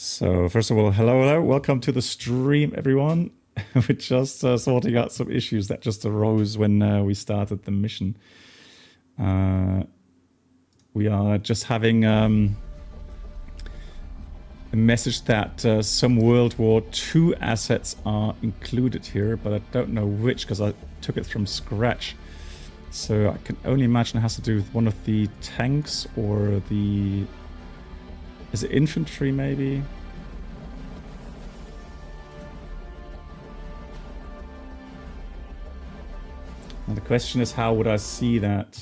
So first of all, hello, welcome to the stream, everyone. We're just sorting out some issues that just arose when we started the mission. We are just having a message that some World War II assets are included here, but I don't know which because I took it from scratch. So I can only imagine it has to do with one of the tanks or the... Is it infantry, maybe? And the question is, how would I see that?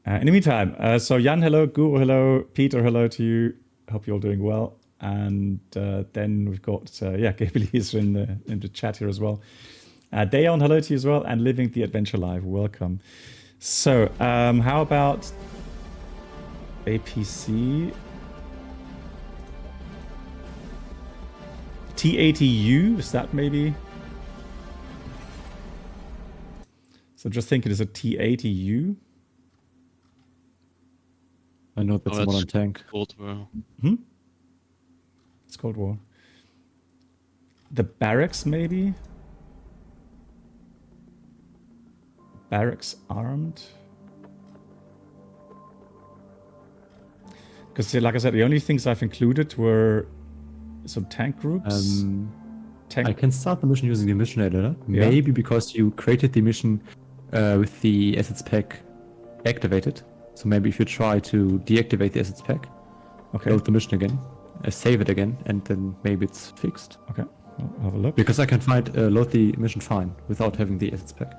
In the meantime, so Jan, hello. Guru, hello. Peter, hello to you. Hope you're all doing well. And then we've got, Gabriel is in the chat here as well. Dayon, hello to you as well. And Living the Adventure Live, welcome. So, how about APC? T80U, is that maybe? So just thinking, is a T80U? I know that's a modern tank. Cold War. It's Cold War. The barracks, maybe? Barracks armed? Because, like I said, the only things I've included were some tank groups. I can start the mission using the mission editor. Yeah. Maybe because you created the mission with the assets pack activated. So maybe if you try to deactivate the assets pack, load the mission again, save it again, and then maybe it's fixed. Okay, I'll have a look. Because I can load the mission fine without having the assets pack.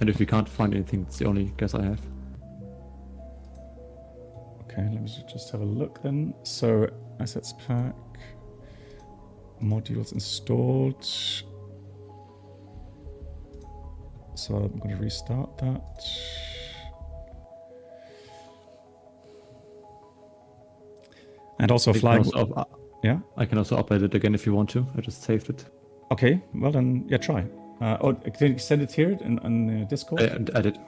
And if you can't find anything, it's the only guess I have. Okay, let me just have a look then. So, assets pack, modules installed. So I'm going to restart that. And also flying. Yeah? I can also upload it again if you want to. I just saved it. Okay, well then, yeah, try. Can you send it here on Discord? I did.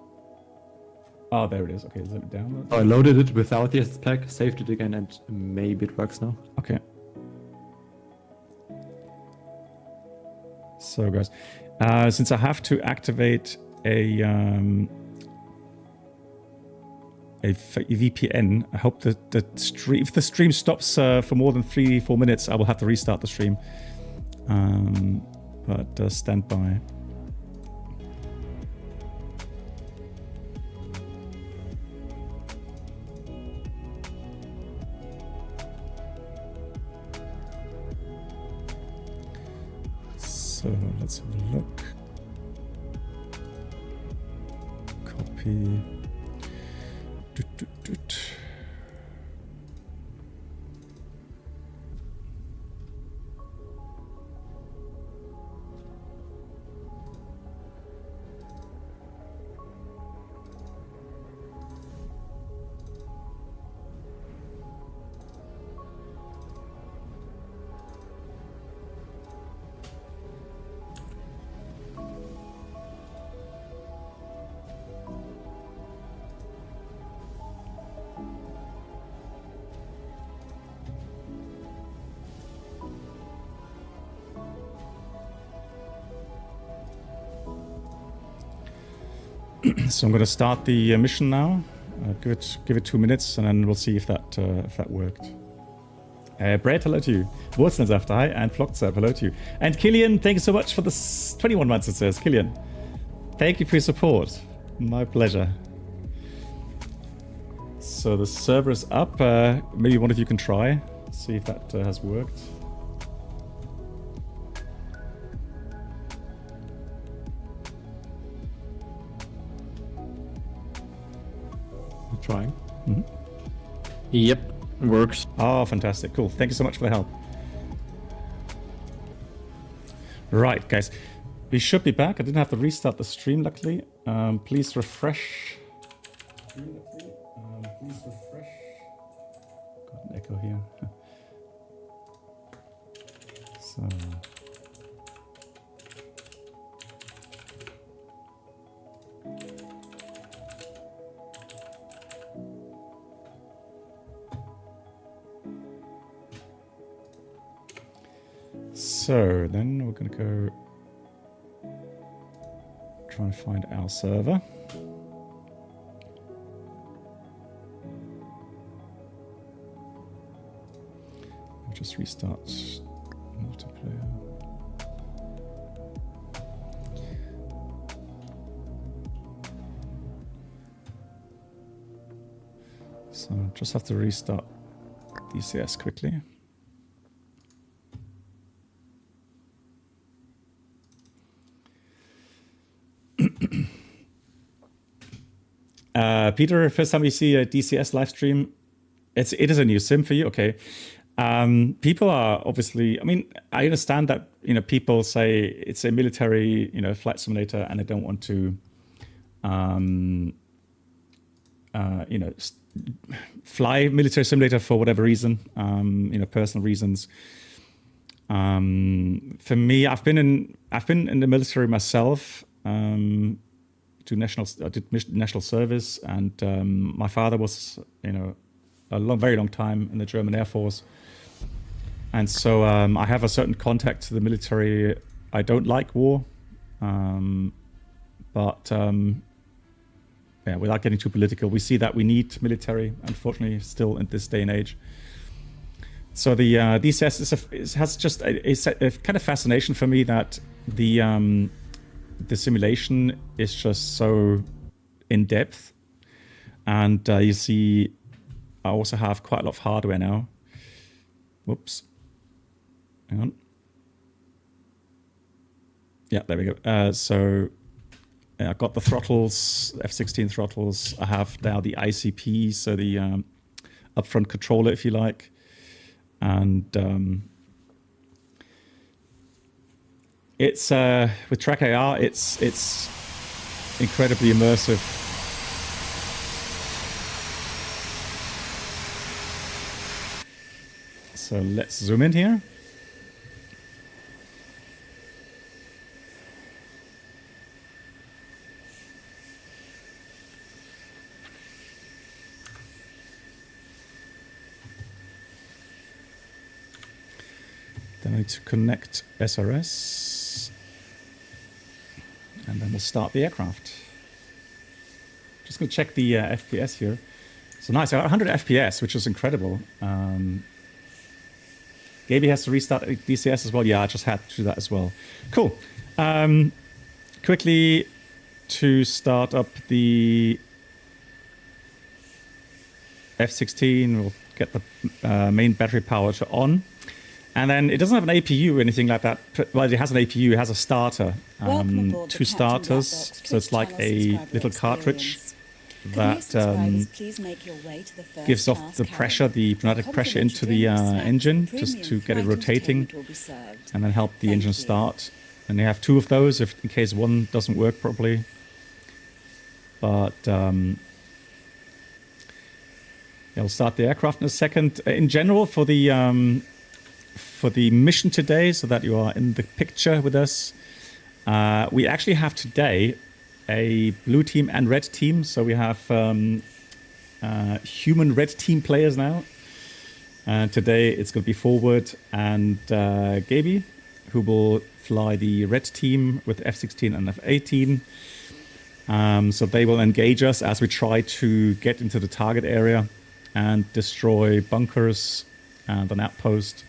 Oh, there it is. Okay, let me download. I loaded it without the assets pack, saved it again, and maybe it works now. Okay. So, guys, since I have to activate a VPN, I hope that if the stream stops for more than 3-4 minutes, I will have to restart the stream. But stand by. So let's have a look. Copy. So I'm going to start the mission now. Give it 2 minutes, and then we'll see if that worked. Brad, hello to you. Wurzelsaft, hi, and Flockzap, hello to you. And Killian, thank you so much for the 21 months, it says. Killian, thank you for your support. My pleasure. So the server is up. Maybe one of you can try. See if that has worked. Trying. Yep, works. Oh, fantastic. Cool. Thank you so much for the help. Right, guys. We should be back. I didn't have to restart the stream, luckily. Please refresh. Please refresh. Got an echo here. So... So then we're going to go try and find our server. We'll just restart multiplayer. So just have to restart DCS quickly. Peter, first time you see a DCS live stream, it is a new sim for you, okay? People are obviously, I mean, I understand that, you know, people say it's a military, you know, flight simulator, and they don't want to, you know, fly military simulator for whatever reason, you know, personal reasons. For me, I've been in the military myself. I did national service, and my father was, you know, very long time in the German Air Force, and so I have a certain contact to the military. I don't like war, but yeah, without getting too political, we see that we need military, unfortunately, still in this day and age. So the DCS has just a kind of fascination for me that the simulation is just so in depth, and you see I also have quite a lot of hardware now. Whoops, hang on. Yeah, there we go. So I've got the throttles, F-16 throttles. I have now the ICP, so the upfront controller, if you like, and it's with Track AR, it's incredibly immersive. So let's zoom in here. Then I need to connect SRS. And then we'll start the aircraft. Just going to check the FPS here. So nice, I got 100 FPS, which is incredible. Gaby has to restart DCS as well. Yeah, I just had to do that as well. Cool. Quickly to start up the F-16, we'll get the main battery power to on. And then it doesn't have an APU or anything like that. Well, it has an APU, it has a starter. Two starters, so it's like a little cartridge that gives off the pressure, the pneumatic pressure into the engine, just to get it rotating, and then help the engine start. And they have two of those, if in case one doesn't work properly. But yeah, we'll start the aircraft in a second. In general, for the mission today, so that you are in the picture with us, we actually have today a blue team and red team. So we have human red team players now. And today it's going to be forward and Gaby, who will fly the red team with F-16 and F-18. So they will engage us as we try to get into the target area and destroy bunkers and an outpost.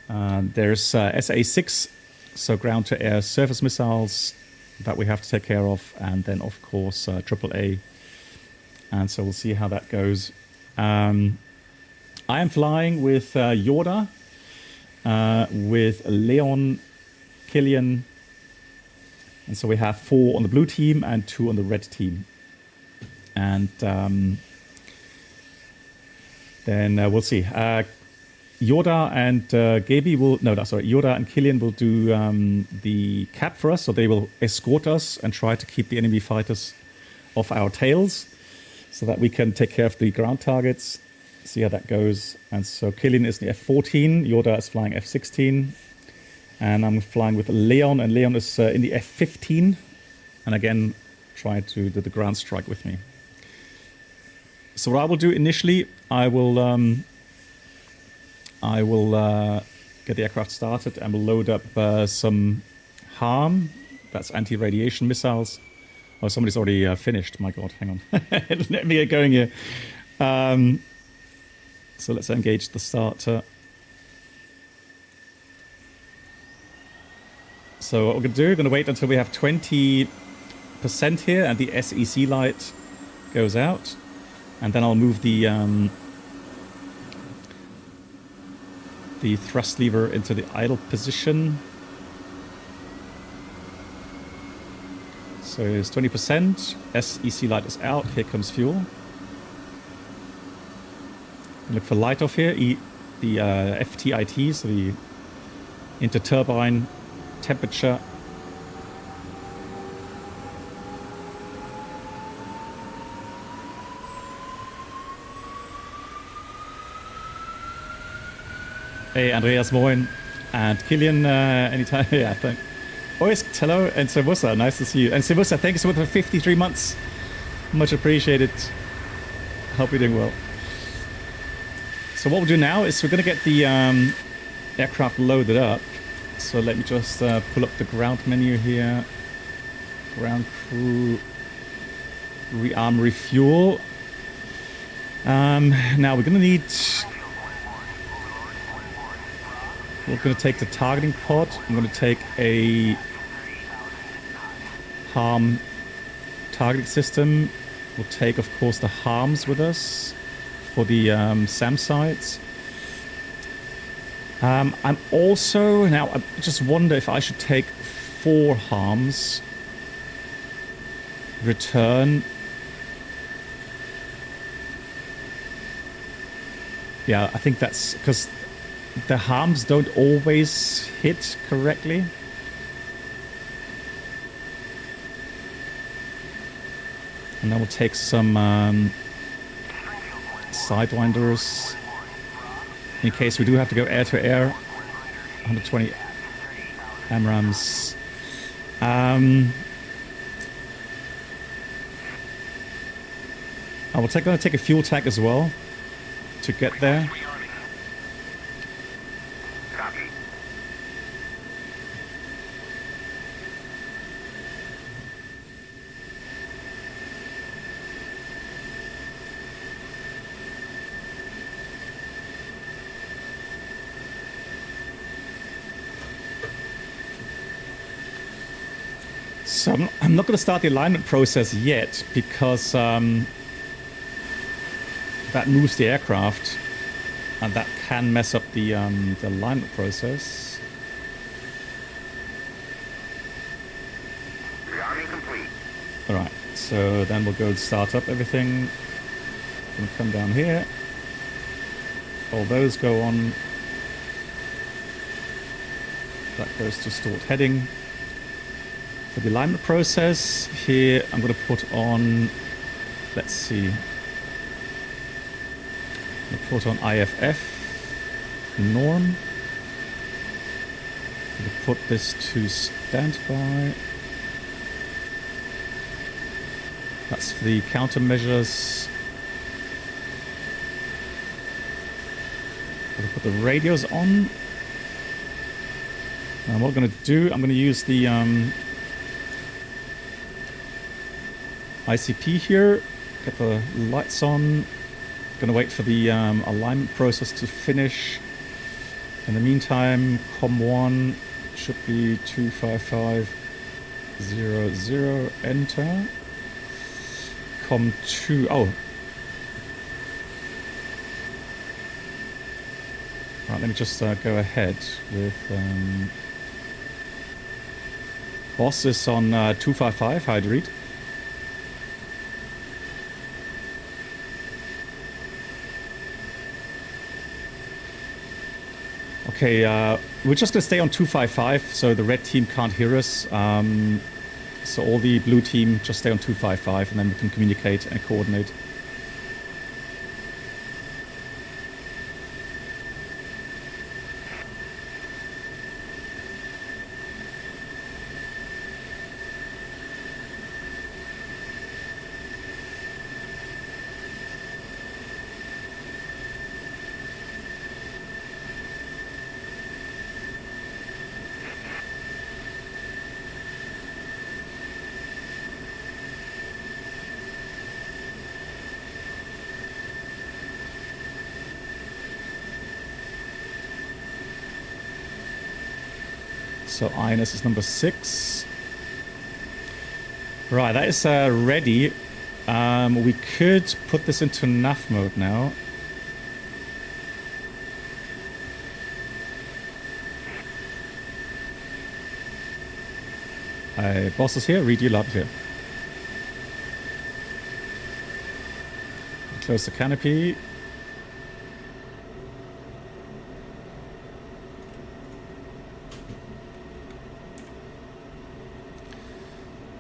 There's SA-6, so ground-to-air surface missiles that we have to take care of, and then of course AAA. And so we'll see how that goes. I am flying with Yoda, with Leon, Killian, and so we have 4 on the blue team and 2 on the red team. And then we'll see. Yoda and Gaby will, Yoda and Killian will do the cap for us, so they will escort us and try to keep the enemy fighters off our tails so that we can take care of the ground targets, see how that goes. And so Killian is the F-14, Yoda is flying F-16, and I'm flying with Leon, and Leon is in the F-15, and again, try to do the ground strike with me. So what I will do initially, I will get the aircraft started, and we'll load up some harm. That's anti-radiation missiles. Oh, somebody's already finished. My God, hang on. Let me get going here. So let's engage the starter. So what we're going to do, we're going to wait until we have 20% here and the SEC light goes out. And then I'll move the thrust lever into the idle position. So it's 20%. SEC light is out. Here comes fuel. Look for light off here. The FTIT, so the interturbine temperature. Hey, Andreas, moin. And Killian, anytime. Yeah, thanks. Always, hello. And Sevusa, nice to see you. And Sevusa, thank you so much for 53 months. Much appreciated. Hope you're doing well. So what we'll do now is we're going to get the aircraft loaded up. So let me just pull up the ground menu here. Ground crew, rearm, refuel. Now we're going to need... We're going to take the targeting pod. I'm going to take a harm targeting system. We'll take, of course, the harms with us for the SAM sites. I'm also... Now, I just wonder if I should take 4 harms. Return. Yeah, I think that's... because the harms don't always hit correctly. And then we'll take some sidewinders in case we do have to go air to air. 120 AMRAAMs. I'm going to take a fuel tank as well to get there. So I'm not going to start the alignment process yet because that moves the aircraft and that can mess up the alignment process. Rearming complete. All right, so then we'll go start up everything. Gonna come down here. All those go on. That goes to stored heading. For the alignment process, here I'm going to put on, let's see, I'm going to put on IFF norm. I'm going to put this to standby. That's for the countermeasures. I'm going to put the radios on. And what I'm going to do, I'm going to use the ICP here, get the lights on. Gonna wait for the alignment process to finish. In the meantime, COM1 should be 25500, enter. COM2, oh. Right, let me just go ahead with... Boss is on 255, how'd you read? Okay, we're just going to stay on 255, so the red team can't hear us. So all the blue team just stay on 255, and then we can communicate and coordinate. So INS is number 6. Right, that is ready. We could put this into nav mode now. Boss is here, read you loud here. Close the canopy.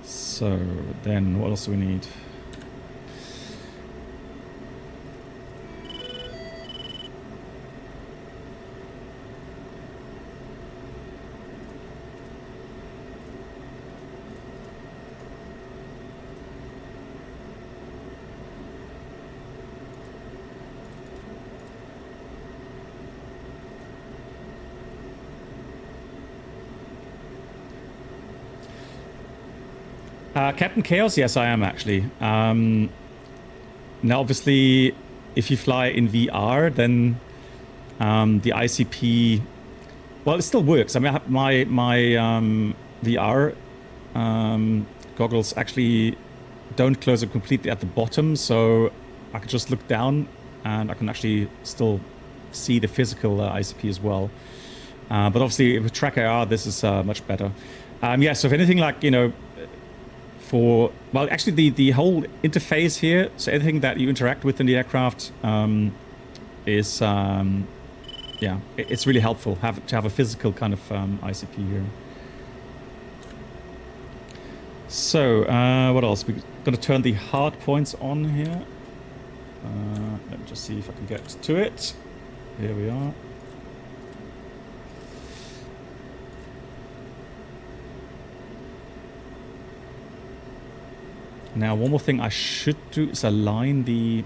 So then what else do we need? Captain Chaos, yes, I am actually. Now, obviously, if you fly in VR, then the ICP, well, it still works. I mean, my VR goggles actually don't close it completely at the bottom, so I can just look down and I can actually still see the physical ICP as well. But obviously, with Track AR, this is much better. Yeah, so if anything like, you know, well, actually the whole interface here, so anything that you interact with in the aircraft is, yeah, it's really helpful to have a physical kind of ICP here. So, what else? We're going to turn the hard points on here. Let me just see if I can get to it. Here we are. Now, one more thing I should do is align the...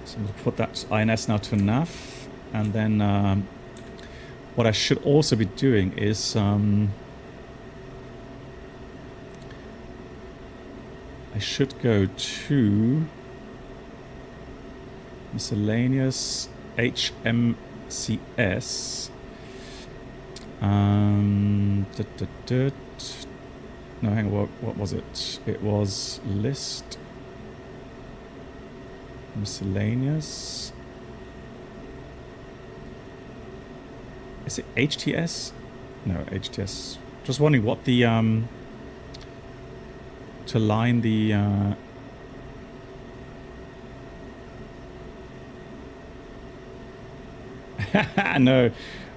So I'm going to put that INS now to nav. And then what I should also be doing is... I should go to... miscellaneous HMCS. No, hang on, what was it? It was list miscellaneous. Is it HTS? No, HTS. Just wondering what the to line the no,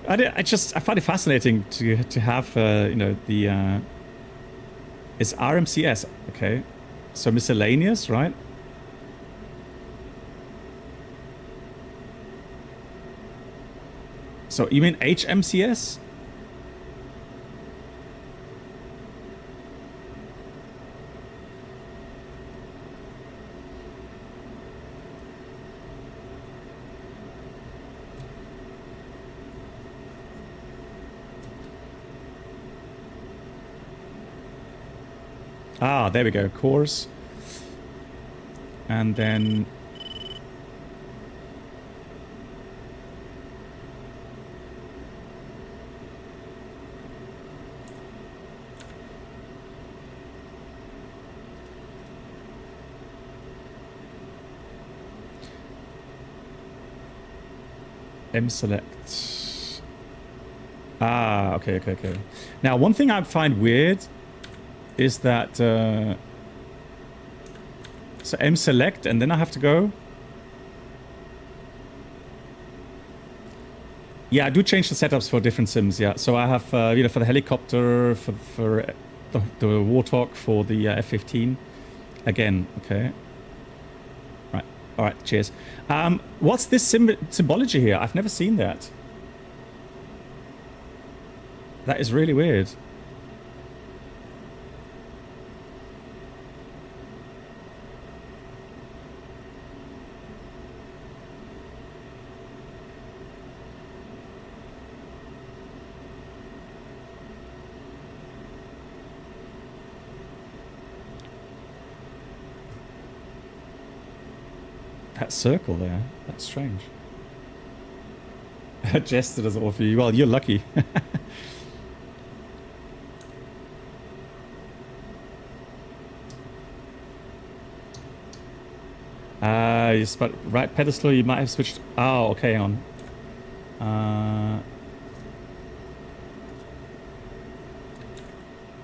I find it fascinating to have you know, the it's RMCS, okay, so miscellaneous, right? So you mean HMCS? Ah, there we go, course. And then... M-select. Ah, okay. Now, one thing I find weird is that so M-select and then I have to go. Yeah, I do change the setups for different sims, yeah. So I have, you know, for the helicopter, for the Warthog, for the F-15. Again, okay. Right, all right, cheers. What's this symbology here? I've never seen that. That is really weird. That circle there, that's strange. Jester does it all for you. Well, you're lucky. But right pedestal, you might have switched. Oh, okay, on.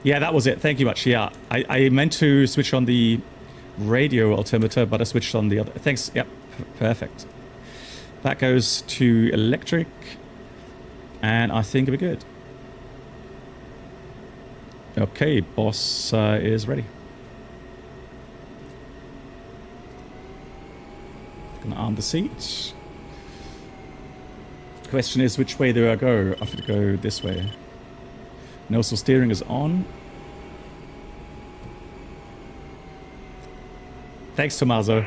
Yeah, that was it. Thank you much. Yeah, I meant to switch on the radio altimeter, but I switched on the other. Thanks. Yep, perfect. That goes to electric, and I think we're good. Okay, boss is ready. Gonna arm the seat. Question is, which way do I go? I have to go this way. Nozzle steering is on. Thanks, Tommaso.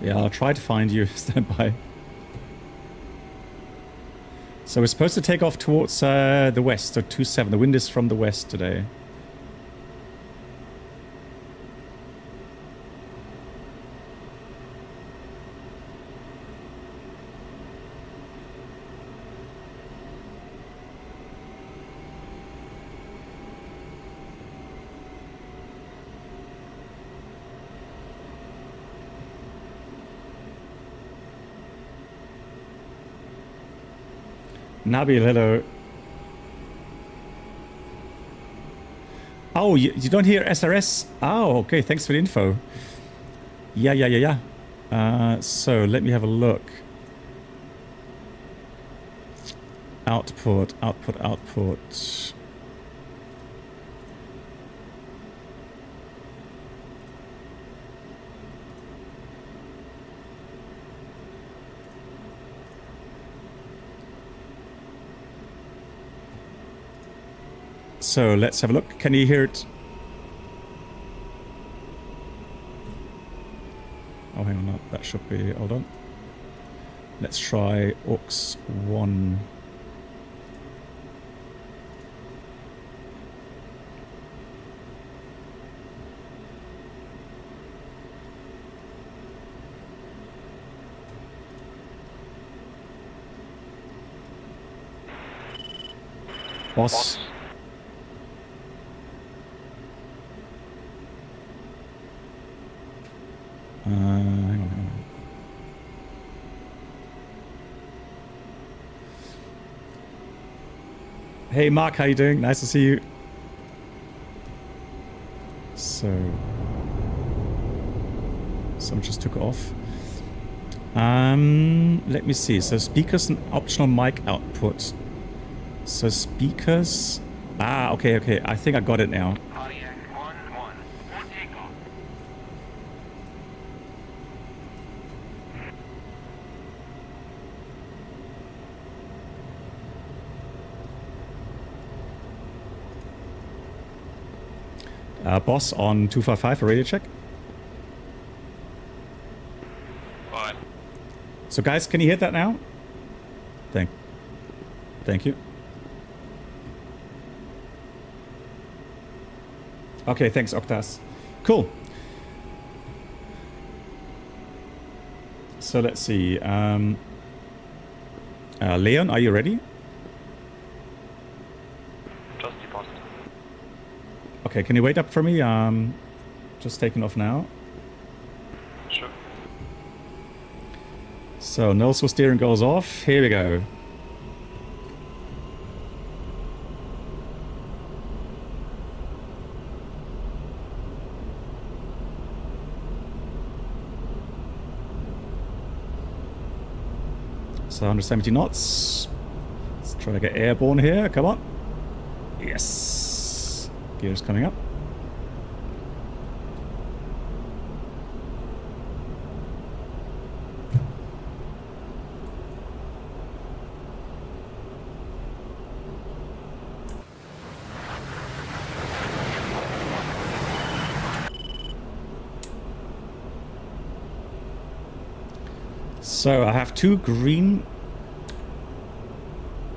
Yeah, I'll try to find you. Stand by. So we're supposed to take off towards the west, so 27. The wind is from the west today. Nabil, hello. Oh, you don't hear SRS? Oh, okay, thanks for the info. Yeah. So let me have a look. Output. So let's have a look. Can you hear it? Oh, hang on. No, that should be. Hold on. Let's try aux 1. Boss. Hang on. Hey Mark, how you doing? Nice to see you. Some just took off. Let me see. So speakers and optional mic output. So speakers. Ah, okay. I think I got it now. Boss on 255 a radio check. Fine. So guys, can you hear that now? Thank you. Okay, thanks Octas. Cool. So let's see. Leon, are you ready? Okay, can you wait up for me? Just taking off now. Sure. So nozzle steering goes off. Here we go. So 170 knots. Let's try to get airborne here. Come on. Yes. Gears coming up. So I have 2 green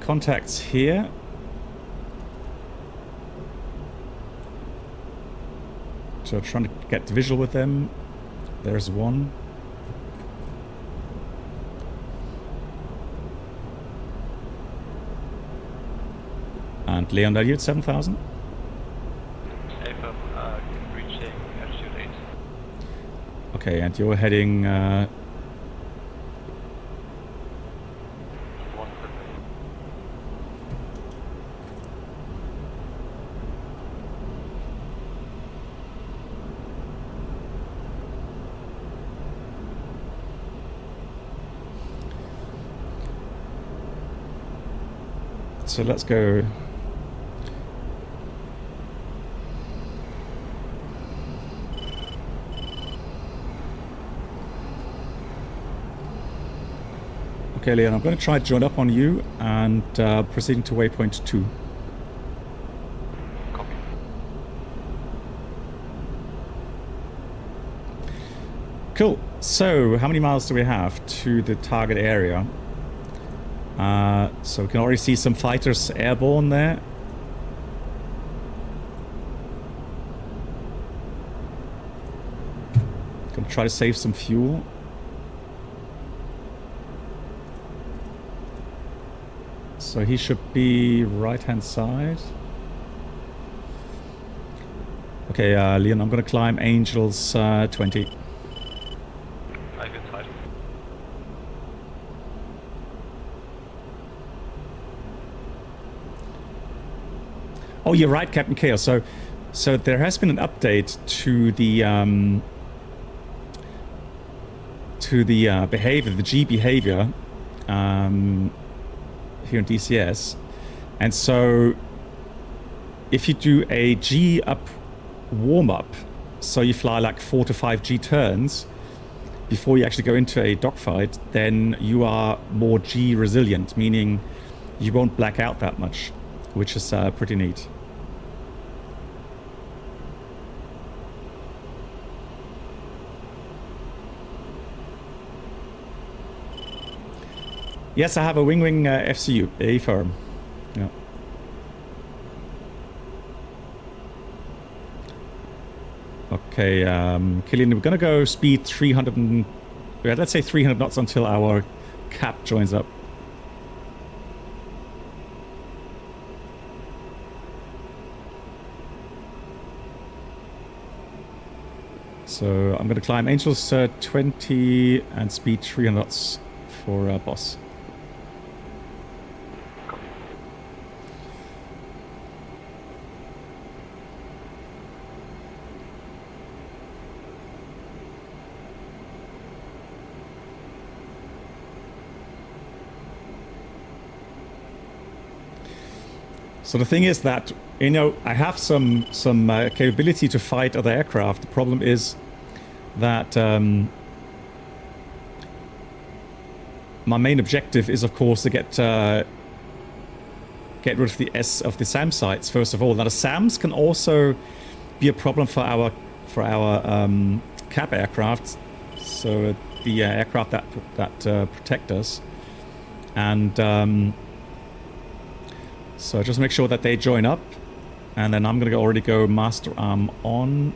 contacts here. So trying to get visual with them. There's one. And Leon, are you at 7,000? Takeoff, reaching altitude 8. Okay, and you're heading... 1 So let's go... Okay, Leon, I'm going to try to join up on you and proceeding to waypoint 2. Copy. Cool. So, how many miles do we have to the target area? So we can already see some fighters airborne there. Gonna try to save some fuel. So he should be right-hand side. Okay, Leon, I'm gonna climb Angels 20. I get tight. Oh, you're right, Captain Chaos. So there has been an update to the behavior, the G behavior, here in DCS, and so if you do a G up warm up, so you fly like 4 to 5 G turns before you actually go into a dogfight, then you are more G resilient, meaning you won't black out that much, which is pretty neat. Yes, I have a wing FCU, a firm. Yeah. Okay, Killian, we're gonna go speed 300 and... yeah, let's say 300 knots until our cap joins up. So I'm gonna climb Angels 20 and speed 300 knots for boss. So the thing is that, you know, I have some capability to fight other aircraft. The problem is that my main objective is, of course, to get rid of the SAM sites first of all. Now the SAMs can also be a problem for our cap aircraft, so the aircraft that protect us, and so just make sure that they join up, and then I'm gonna already go master arm on.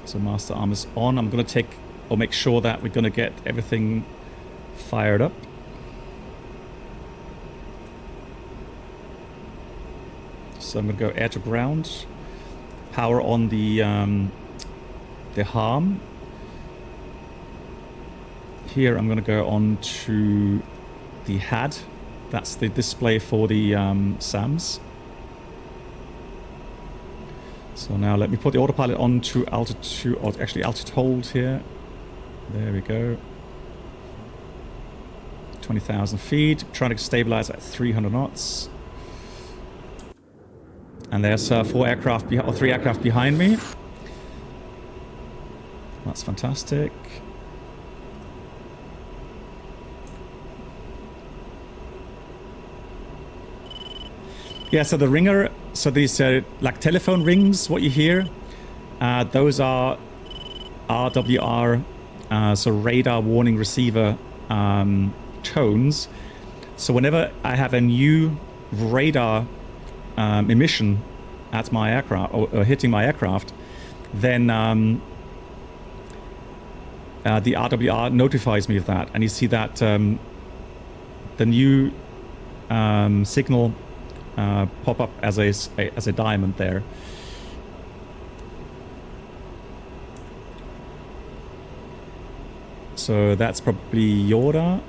So master arm is on. I'm gonna take or make sure that we're gonna get everything fired up. So I'm gonna go air to ground, power on the harm. Here I'm going to go on to the HAD. That's the display for the SAMs. So now let me put the autopilot on to altitude, or actually altitude hold here. There we go. 20,000 feet. Trying to stabilize at 300 knots. And there's 3 aircraft behind me. That's fantastic. Yeah, so the ringer So these like telephone rings, what you hear, those are RWR, so radar warning receiver tones. So whenever I have a new radar emission at my aircraft or hitting my aircraft, then the RWR notifies me of that, and you see that the new signal pop up as a diamond there. So that's probably Yoda.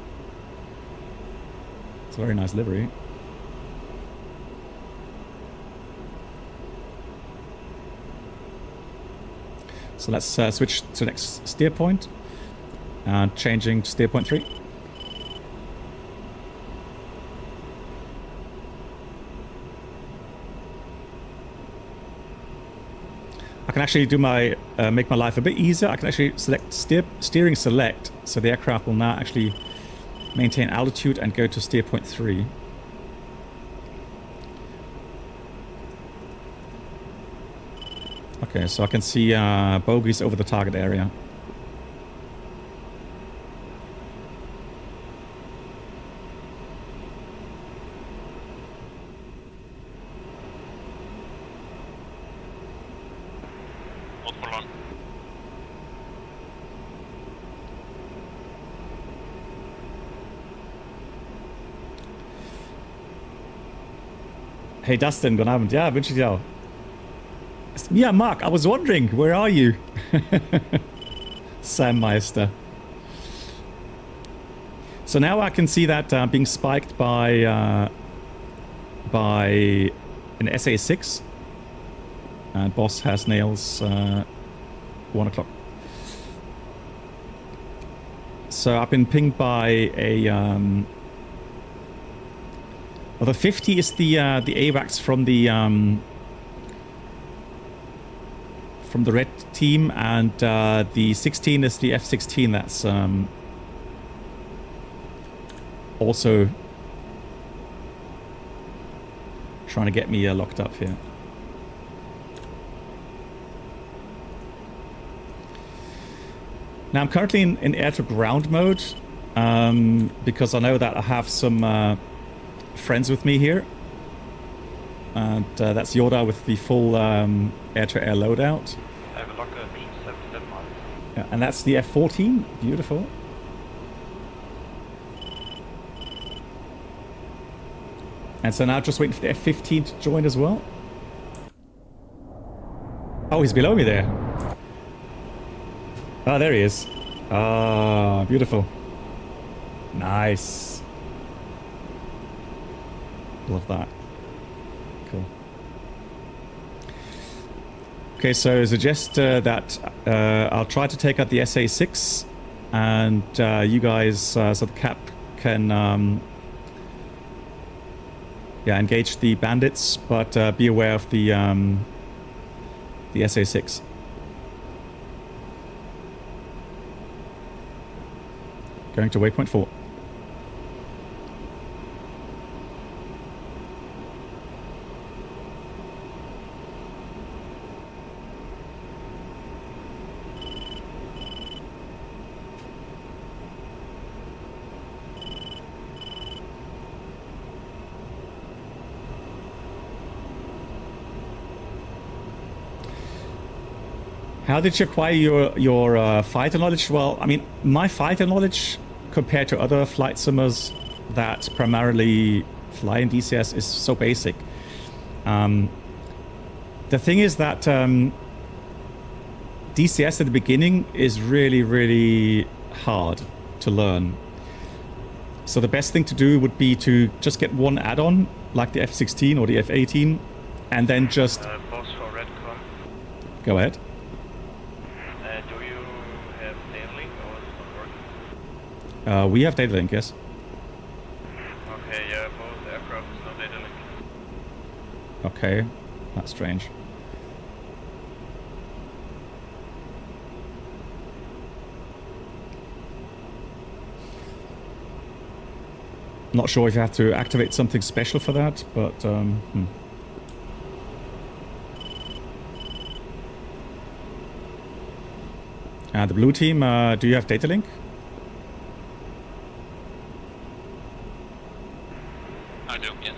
It's a very nice livery. So let's switch to the next steer point. Changing to steer point 3. I can actually do my make my life a bit easier. I can actually select steering select, so the aircraft will now actually maintain altitude and go to steer point 3. Okay, so I can see bogies over the target area. Hey Dustin, guten Abend. Ja, wünsche ich dir auch. Yeah, Mark, I was wondering, where are you? Sam Meister. So now I can see that being spiked by an SA-6. And boss has nails 1 o'clock. So I've been pinged by a well, the 50 is the AWACS from the red team, and the 16 is the F-16 that's also trying to get me locked up here. Now I'm currently in air-to-ground mode because I know that I have some friends with me here, and that's Yoda with the full air-to-air loadout. I have a locker at 77 miles. Yeah, and that's the F-14. Beautiful. And so now just waiting for the F-15 to join as well. Oh, he's below me there. Oh, there he is. Ah, beautiful. Nice. Love that. Cool. Okay, so I suggest that I'll try to take out the SA-6, and you guys, so the Cap can yeah, engage the bandits, but be aware of the SA-6. Going to waypoint 4. How did you acquire your fighter knowledge? Well, I mean, my fighter knowledge compared to other flight simmers that primarily fly in DCS is so basic. The thing is that DCS at the beginning is really, really hard to learn. So the best thing to do would be to just get one add-on, like the F-16 or the F-18, and then just... Boss for Redcon. Go ahead. Do you have data link or is it not working? We have data link, yes. Okay, yeah, both aircraft is no data link. Okay, that's strange. Not sure if you have to activate something special for that, but The blue team, do you have data link? I do, yes.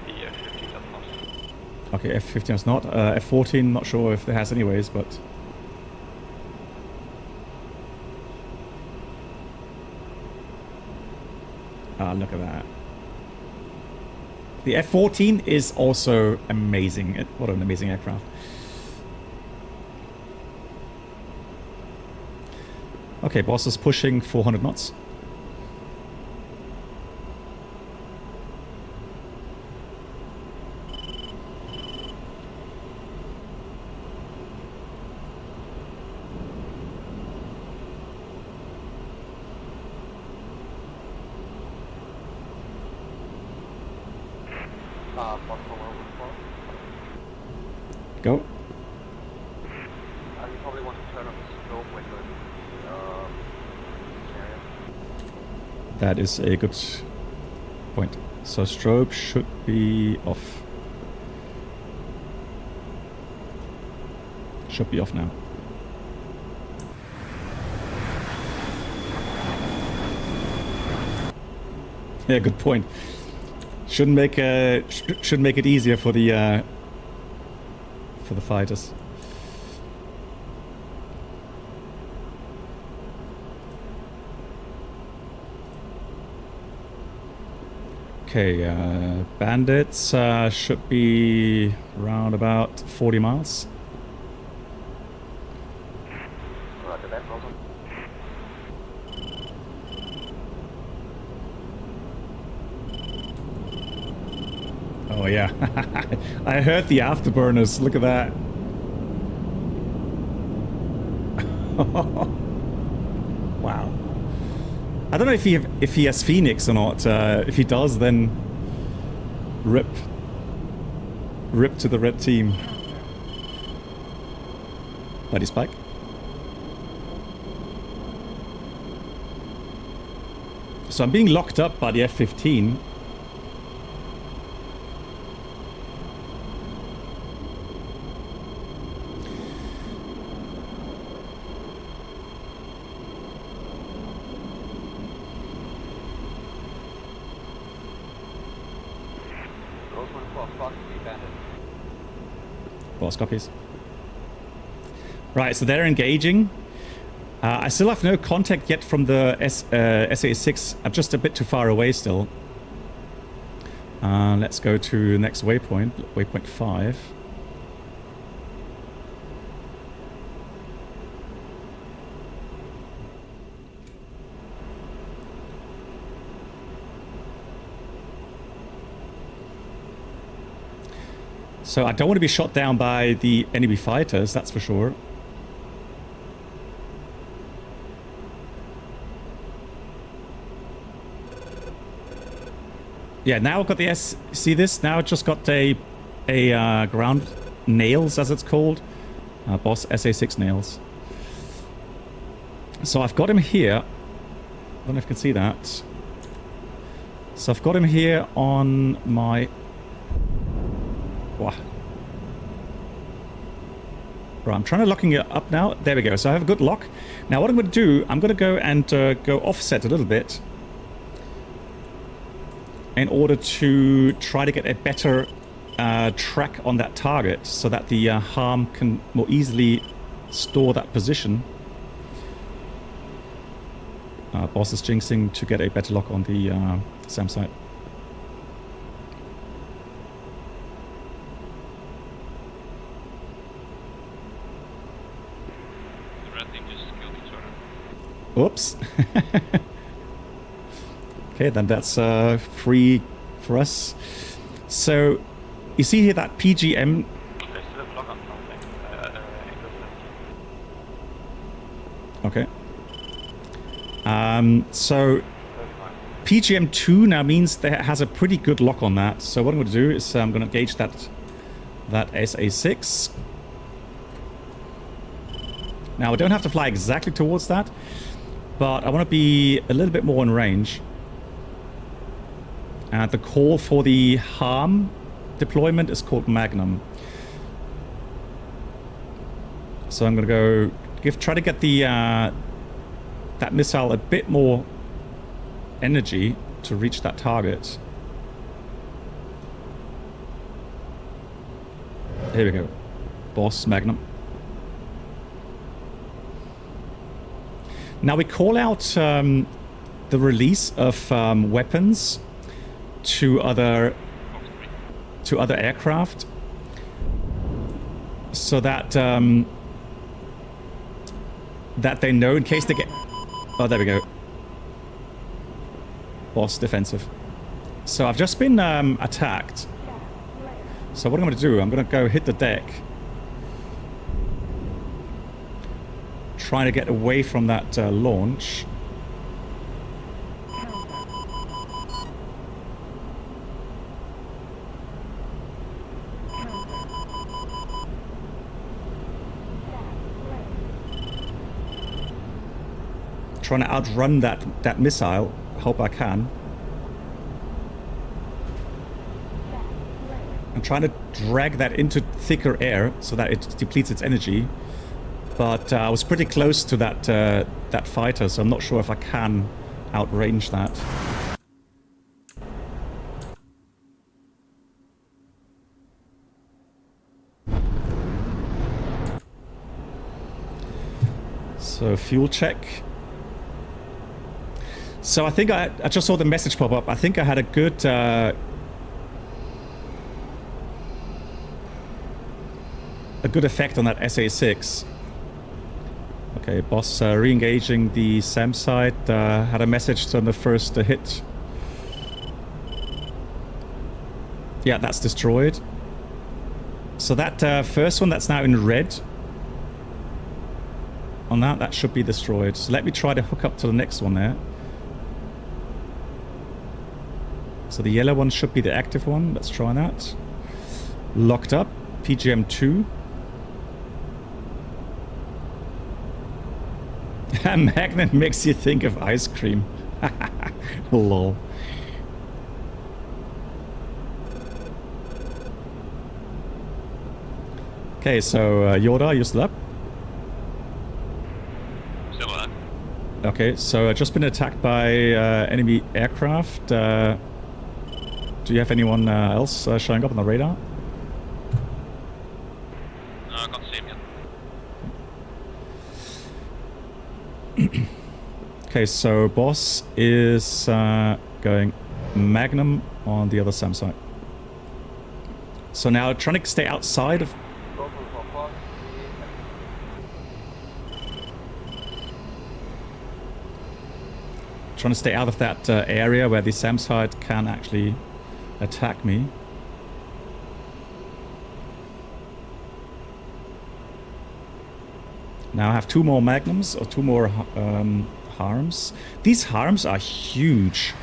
The F-15 does not. Okay, F-15 is not. F-14, not sure if it has anyways, but... Ah, look at that. The F-14 is also amazing. What an amazing aircraft. Okay, boss is pushing 400 knots. Go. You probably want to turn on the scope when you're in this area. That is a good point. So strobe should be off. Should be off now. Yeah, good point. Shouldn't make it easier for the fighters. Okay, bandits should be around about 40 miles. Roger that, Rosen. Oh yeah, I heard the afterburners. Look at that. Wow. I don't know if he has Phoenix or not. If he does, then rip to the red team. Buddy Spike. So I'm being locked up by the F-15. Boss copies. Right, so they're engaging. I still have no contact yet from the SA-6. I'm just a bit too far away still. Let's go to the next waypoint, waypoint 5. So I don't want to be shot down by the enemy fighters, that's for sure. Yeah, now I've got the see this? Now I've just got a ground nails, as it's called. Boss SA-6 nails. So I've got him here. I don't know if you can see that. So I've got him here on my... Wow. Right, I'm trying to locking it up now. There we go. So I have a good lock. Now what I'm going to do, I'm going to go and go offset a little bit in order to try to get a better track on that target so that the harm can more easily store that position. Boss is jinxing to get a better lock on the SAM site. Oops. Okay, then that's free for us. So, you see here that PGM... There's still a block on something. Okay. So, PGM2 now means that it has a pretty good lock on that. So what I'm going to do is I'm going to gauge that SA-6. Now, I don't have to fly exactly towards that, but I want to be a little bit more in range. And the call for the harm deployment is called Magnum. So I'm going to go try to get the that missile a bit more energy to reach that target. Here we go. Boss Magnum. Now we call out the release of weapons to other aircraft, so that that they know in case they get. Oh, there we go. Boss defensive. So I've just been attacked. So what I'm going to do, I'm going to go hit the deck. Trying to get away from that launch. Trying to outrun that missile. Hope I can. I'm trying to drag that into thicker air so that it depletes its energy. But I was pretty close to that fighter, so I'm not sure if I can outrange that. So fuel check. So I think I just saw the message pop up. I think I had a good effect on that SA-6. Okay, boss re-engaging the SAM site. Had a message on the first hit. Yeah, that's destroyed. So that first one that's now in red, on that should be destroyed. So let me try to hook up to the next one there. So the yellow one should be the active one. Let's try that. Locked up. PGM-2. Magnet makes you think of ice cream. Lol. Okay, so Yoda, you still up? Still up. Okay, so I've just been attacked by enemy aircraft. Do you have anyone else showing up on the radar? No, I can't see him yet. Okay, so boss is going Magnum on the other SAM site. So now trying to stay outside of... Trying to stay out of that area where the SAM site can actually attack me. Now I have 2 more Magnums, or 2 more harms. These harms are huge.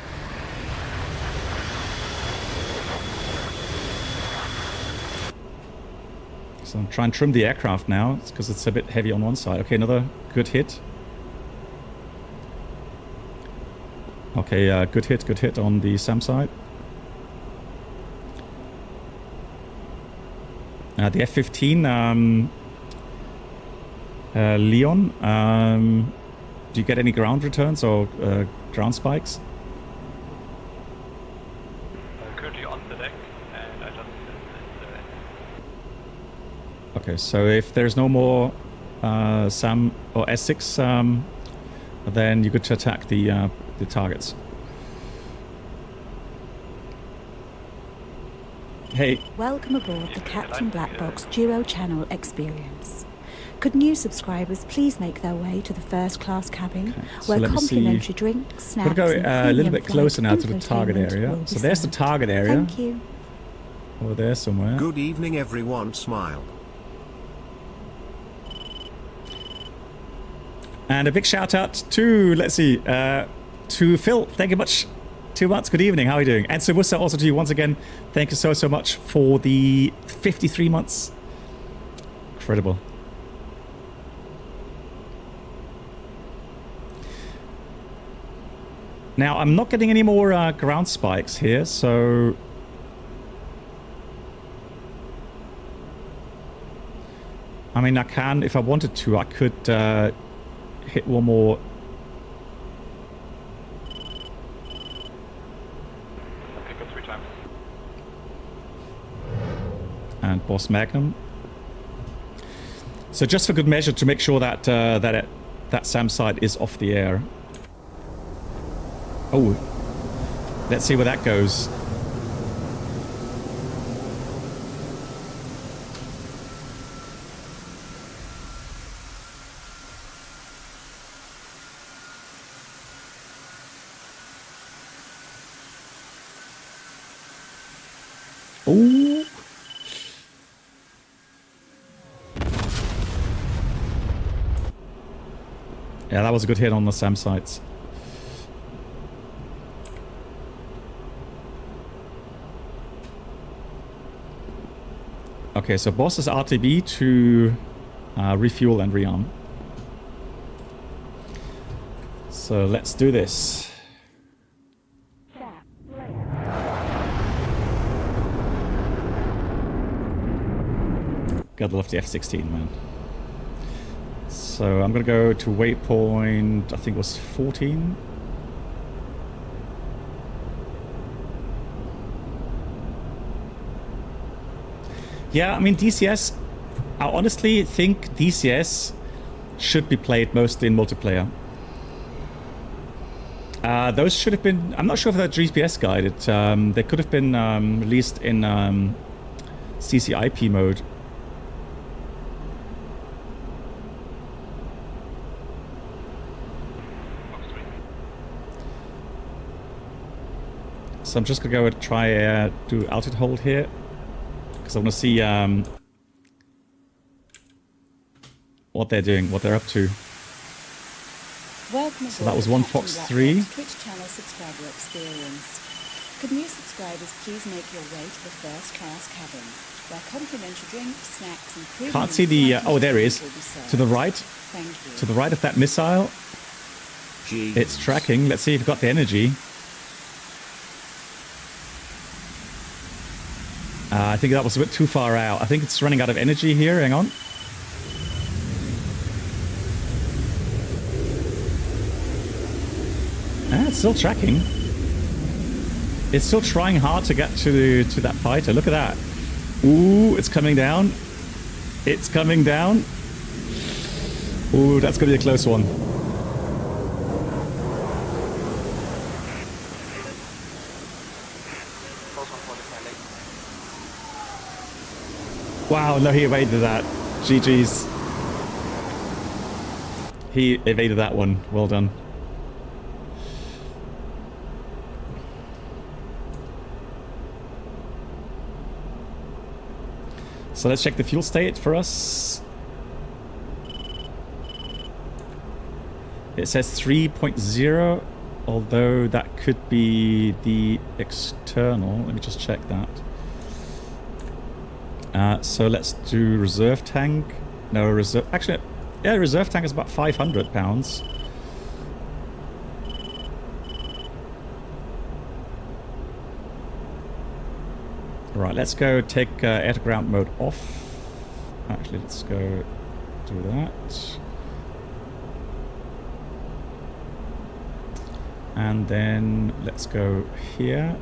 So I'm trying to trim the aircraft now, because it's a bit heavy on one side. Okay, another good hit. Okay, good hit on the SAM side. The F-15, Leon, do you get any ground returns or ground spikes? I'm currently on the deck, and I just Okay, so if there's no more SAM or S6, then you could attack the targets. Hey. Welcome aboard the Captain Black Box Duo Channel experience. Could new subscribers please make their way to the first class cabin, Okay, so where let me complimentary see. drinks, snacks, We'll go and a little premium bit closer now flight to the target infotainment area. will be So there's the served. target area. Thank you. Over there somewhere. Good evening, everyone. Smile. And a big shout out to, let's see, to Phil. Thank you much. 2 months. Good evening. How are you doing? And Sawusa, also to you once again. Thank you so much for the 53 months. Incredible. Now, I'm not getting any more ground spikes here, so... I mean, I can, if I wanted to, I could hit one more. Okay, go 3 times. And Boss Magnum. So just for good measure, to make sure that that SAM site is off the air. Oh, let's see where that goes. Oh. Yeah, that was a good hit on the SAM sites. Okay, so boss is RTB to refuel and rearm. So let's do this. Gotta love the F-16, man. So I'm gonna go to waypoint, I think it was 14. Yeah, I mean DCS, I honestly think DCS should be played mostly in multiplayer. Those should have been, I'm not sure if they're GPS guided, they could have been released in CCIP mode. So I'm just gonna go and try do altitude hold here, because I want to see what they're doing, what they're up to. Welcome So that was one Fox 3. Twitch channel subscriber experience. Could new subscribers please make your way to the first class cabin, where complimentary drinks, snacks, and premium Can't see the oh, there it is. will be served. To the right, Thank you. to the right of that missile. Jeez. It's tracking. Let's see if you've got the energy. I think that was a bit too far out. I think it's running out of energy here. Hang on. It's still tracking. It's still trying hard to get to that fighter. Look at that. Ooh, it's coming down. It's coming down. Ooh, that's going to be a close one. Wow, no, he evaded that. GG's. He evaded that one. Well done. So let's check the fuel state for us. It says 3.0, although that could be the external. Let me just check that. So let's do reserve tank. No, reserve. Actually, yeah, reserve tank is about 500 pounds. Right, let's go take air to ground mode off. Actually, let's go do that. And then let's go here.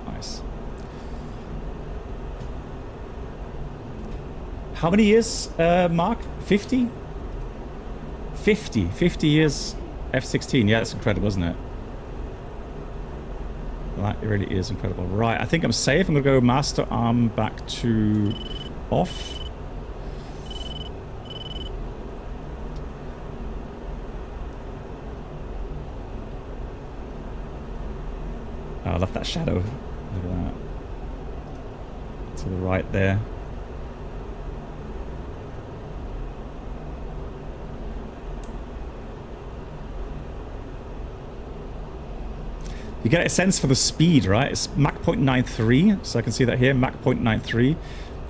Nice. How many years, Mark? 50? 50 years F-16. Yeah, that's incredible, isn't it? That really is incredible. Right, I think I'm safe. I'm going to go master arm back to off. Oh, I love that shadow. Look at that. To the right there. You get a sense for the speed, right? It's Mach 0.93, so I can see that here, Mach 0.93.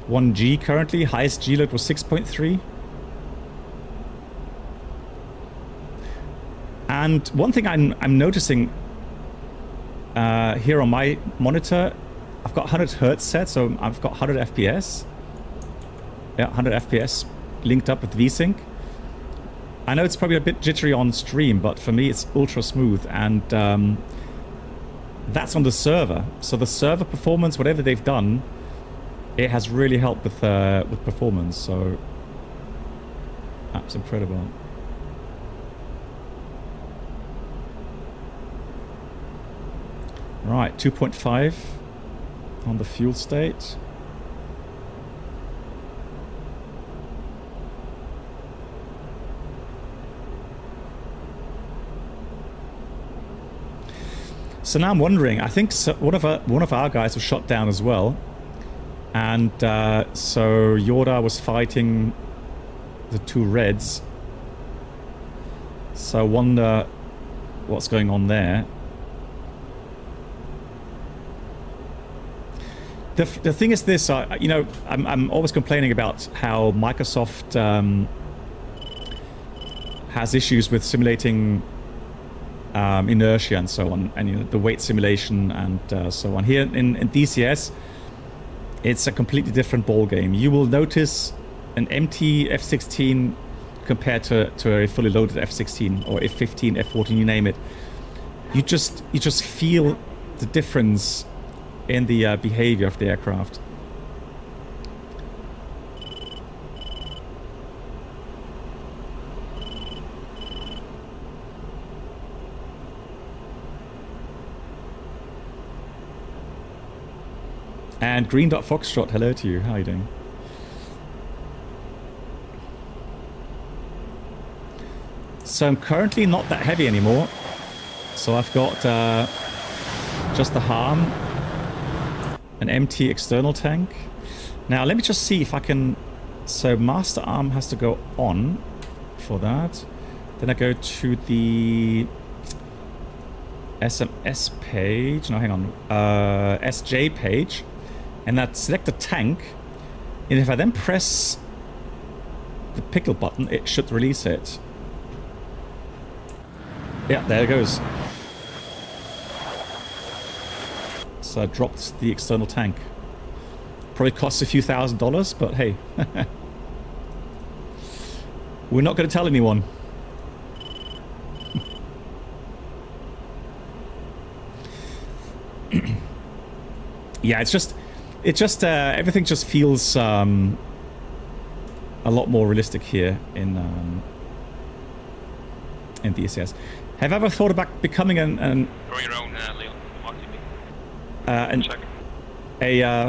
1G currently, highest G load was 6.3. And one thing I'm noticing here on my monitor, I've got 100 Hertz set, so I've got 100 FPS. Yeah, 100 FPS linked up with VSync. I know it's probably a bit jittery on stream, but for me it's ultra smooth, and that's on the server. So the server performance, whatever they've done, it has really helped with performance. So that's incredible. Right, 2.5 on the fuel state. So now I'm wondering, I think one of our guys was shot down as well, and so Yoda was fighting the two Reds. So I wonder what's going on there. The thing is this, you know, I'm always complaining about how Microsoft has issues with simulating inertia and so on, and you know, the weight simulation and so on. Here in DCS, it's a completely different ball game. You will notice an empty F-16 compared to a fully loaded F-16 or F-15, F-14, you name it. You just feel the difference in the behavior of the aircraft. And Green Dot Foxtrot, hello to you. How are you doing? So I'm currently not that heavy anymore. So I've got just the harm, an empty external tank. Now let me just see if I can. So master arm has to go on for that. Then I go to the SMS page. No, hang on. SJ page. And that select the tank. And if I then press the pickle button, it should release it. Yeah, there it goes. So I dropped the external tank. Probably costs a few $1,000s, but hey. We're not going to tell anyone. Yeah, it's just everything just feels a lot more realistic here in DCS. Have I ever thought about becoming a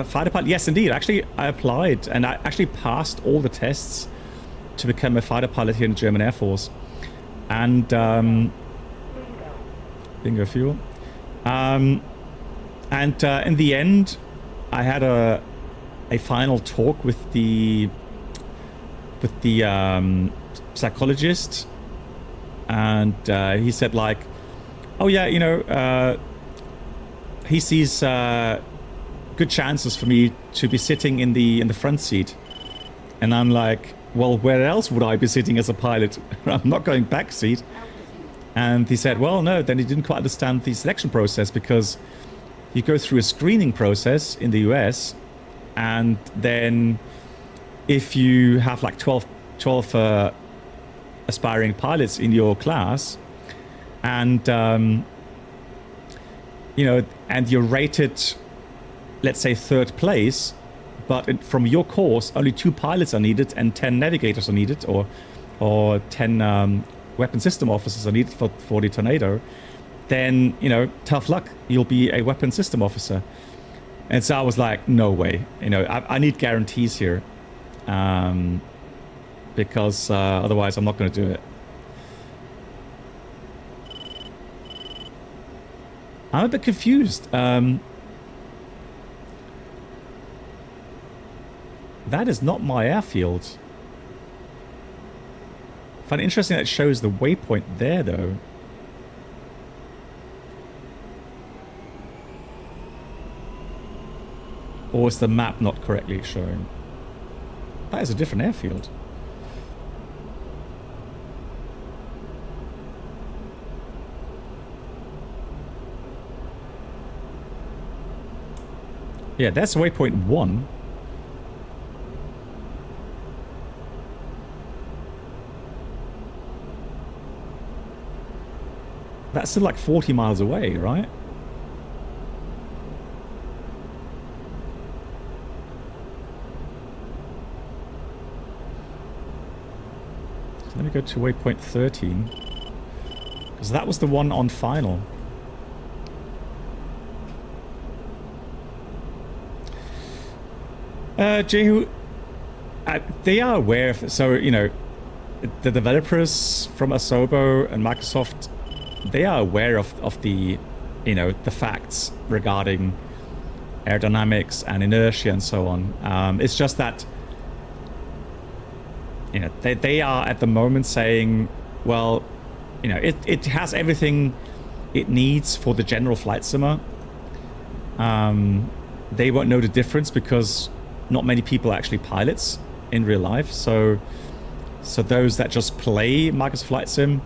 fighter pilot? Yes, indeed. Actually, I applied and I actually passed all the tests to become a fighter pilot here in the German Air Force. And bingo fuel. And in the end, I had a final talk with the psychologist, and he said like, oh yeah, you know, he sees good chances for me to be sitting in the front seat. And I'm like, well, where else would I be sitting as a pilot? I'm not going back seat. And he said, well, no, then he didn't quite understand the selection process, because you go through a screening process in the US, and then if you have like 12 aspiring pilots in your class, and you know, and you're rated, let's say, 3rd place, but from your course only 2 pilots are needed and 10 navigators are needed, or 10 weapon system officers are needed for the Tornado, then, you know, tough luck, you'll be a weapon system officer. And so I was like, no way, you know, I need guarantees here, because otherwise I'm not going to do it. I'm a bit confused. That is not my airfield. I find it interesting that it shows the waypoint there, though. Or is the map not correctly showing? That is a different airfield. Yeah, that's waypoint 1. That's still like 40 miles away, right? So let me go to waypoint 13. Because that was the one on final. Jehu, they are aware of, so, you know, the developers from Asobo and Microsoft, they are aware of the, you know, the facts regarding aerodynamics and inertia and so on. It's just that, you know, they are at the moment saying, well, you know, it has everything it needs for the general flight simmer. They won't know the difference because not many people are actually pilots in real life. So those that just play Microsoft Flight Sim,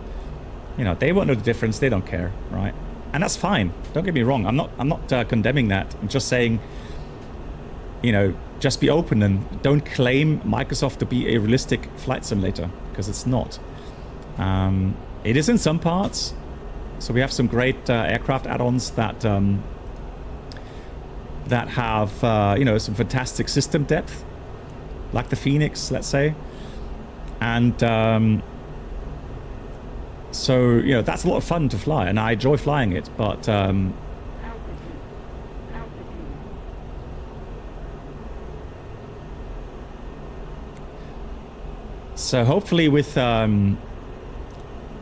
you know, they won't know the difference. They don't care, right? And that's fine. Don't get me wrong. I'm not condemning that. I'm just saying, you know, just be open and don't claim Microsoft to be a realistic flight simulator, because it's not. It is in some parts. So we have some great aircraft add-ons that have you know, some fantastic system depth, like the Phoenix, let's say. And so, you know, that's a lot of fun to fly, and I enjoy flying it, but so hopefully with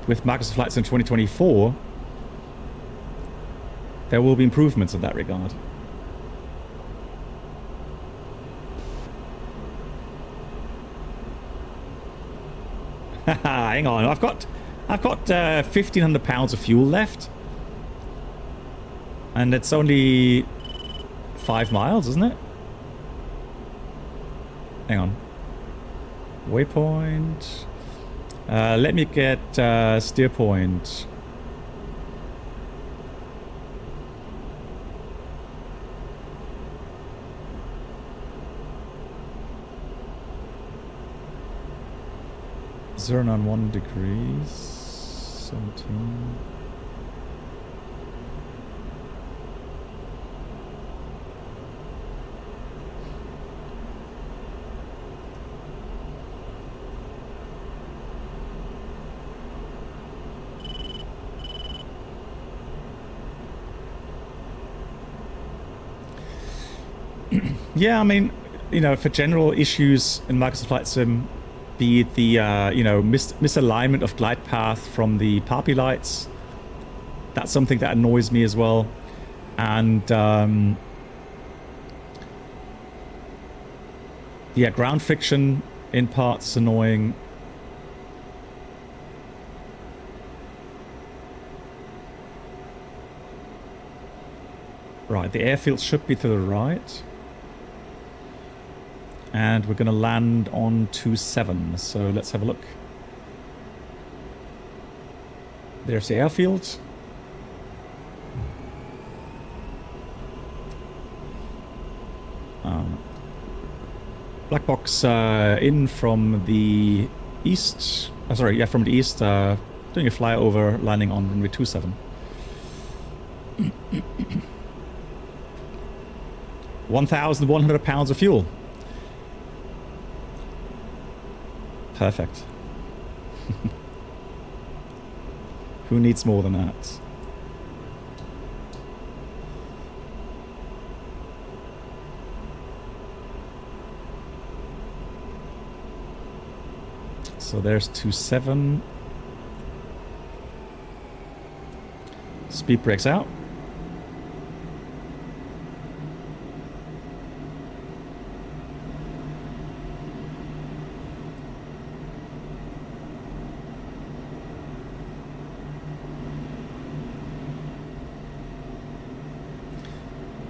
Microsoft Flight Sim 2024, there will be improvements in that regard. Hang on, I've got 1,500 pounds of fuel left, and it's only 5 miles, isn't it? Hang on. Waypoint. Let me get steer point. Zero on 1 degrees. 17. Yeah, I mean, you know, for general issues in Microsoft Flight Sim, be it the you know, misalignment of glide path from the PAPI lights, that's something that annoys me as well. And yeah, ground friction in parts is annoying. Right, the airfield should be to the right. And we're going to land on 27, so let's have a look. There's the airfield. Black box in from the east. Sorry, yeah, from the east. Doing a flyover, landing on runway 27. 1,100 pounds of fuel. Perfect. Who needs more than that? So there's 27. Speed brakes out.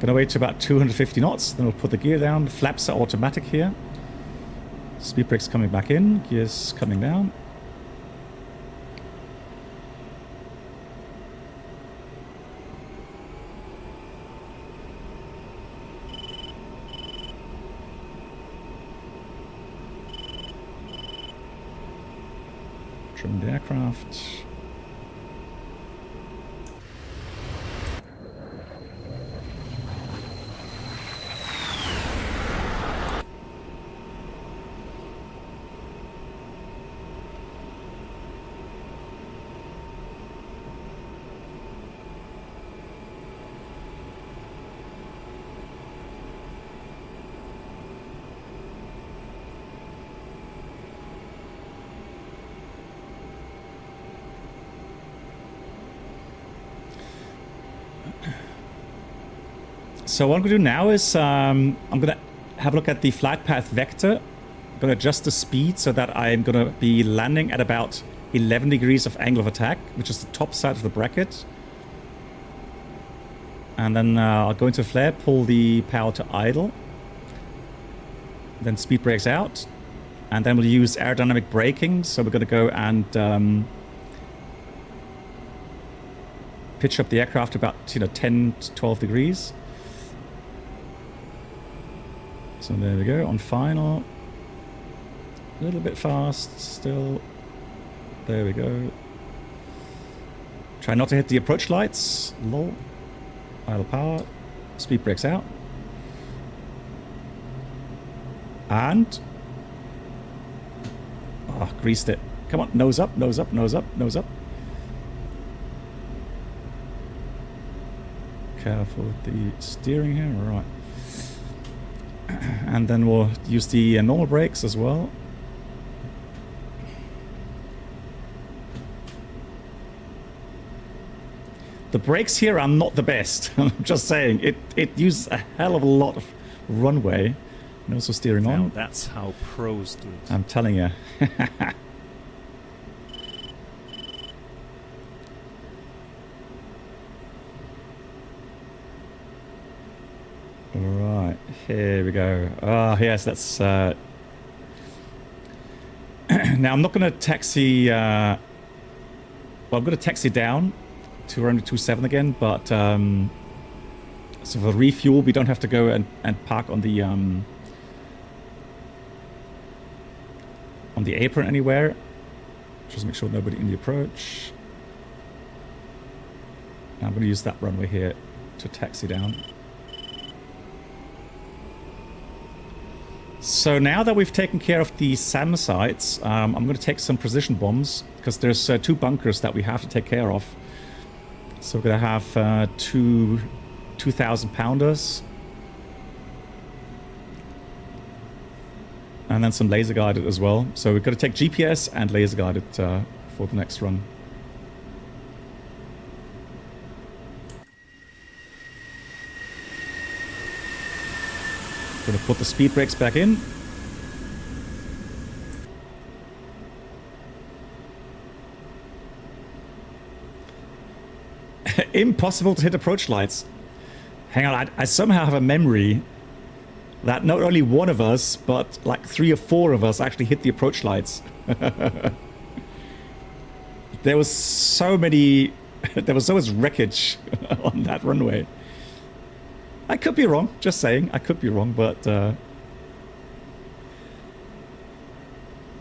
Gonna wait to about 250 knots, then we'll put the gear down. Flaps are automatic here. Speed brakes coming back in, gears coming down. Trim the aircraft. So what I'm going to do now is I'm going to have a look at the flight path vector. I'm going to adjust the speed so that I'm going to be landing at about 11 degrees of angle of attack, which is the top side of the bracket. And then I'll go into flare, pull the power to idle. Then speed brakes out. And then we'll use aerodynamic braking. So we're going to go and pitch up the aircraft about 10 to 12 degrees. So there we go, on final. A little bit fast still. There we go. Try not to hit the approach lights. Lol. Idle power. Speed brakes out. And... oh, greased it. Come on, nose up, nose up, nose up, nose up. Careful with the steering here, right. And then we'll use the normal brakes as well. The brakes here are not the best. I'm just saying, it uses a hell of a lot of runway. And also steering on. That's how pros do it. I'm telling you. Right, here we go. Ah, yes, that's... now, I'm not going to taxi... well, I'm going to taxi down to runway 27 again, but... so for refuel, we don't have to go and park on the apron anywhere. Just make sure nobody in the approach. And I'm going to use that runway here to taxi down. So now that we've taken care of the SAM sites, I'm going to take some precision bombs because there's 2 bunkers that we have to take care of. So we're going to have 2 2,000-pounders. And then some laser guided as well. So we've got to take GPS and laser guided for the next run. Gonna put the speed brakes back in. Impossible to hit approach lights. Hang on, I somehow have a memory that not only one of us, but like 3 or 4 of us actually hit the approach lights. There was so many... there was so much wreckage on that runway. I could be wrong, just saying. I could be wrong, but...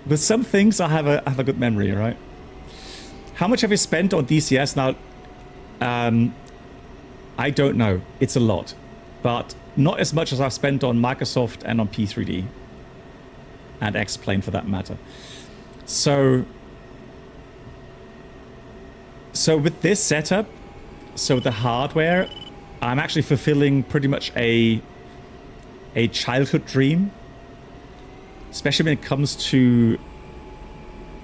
with some things, I have a good memory, right? How much have you spent on DCS? Now, I don't know. It's a lot. But not as much as I've spent on Microsoft and on P3D. And X-Plane, for that matter. So with this setup, so the hardware... I'm actually fulfilling pretty much a childhood dream, especially when it comes to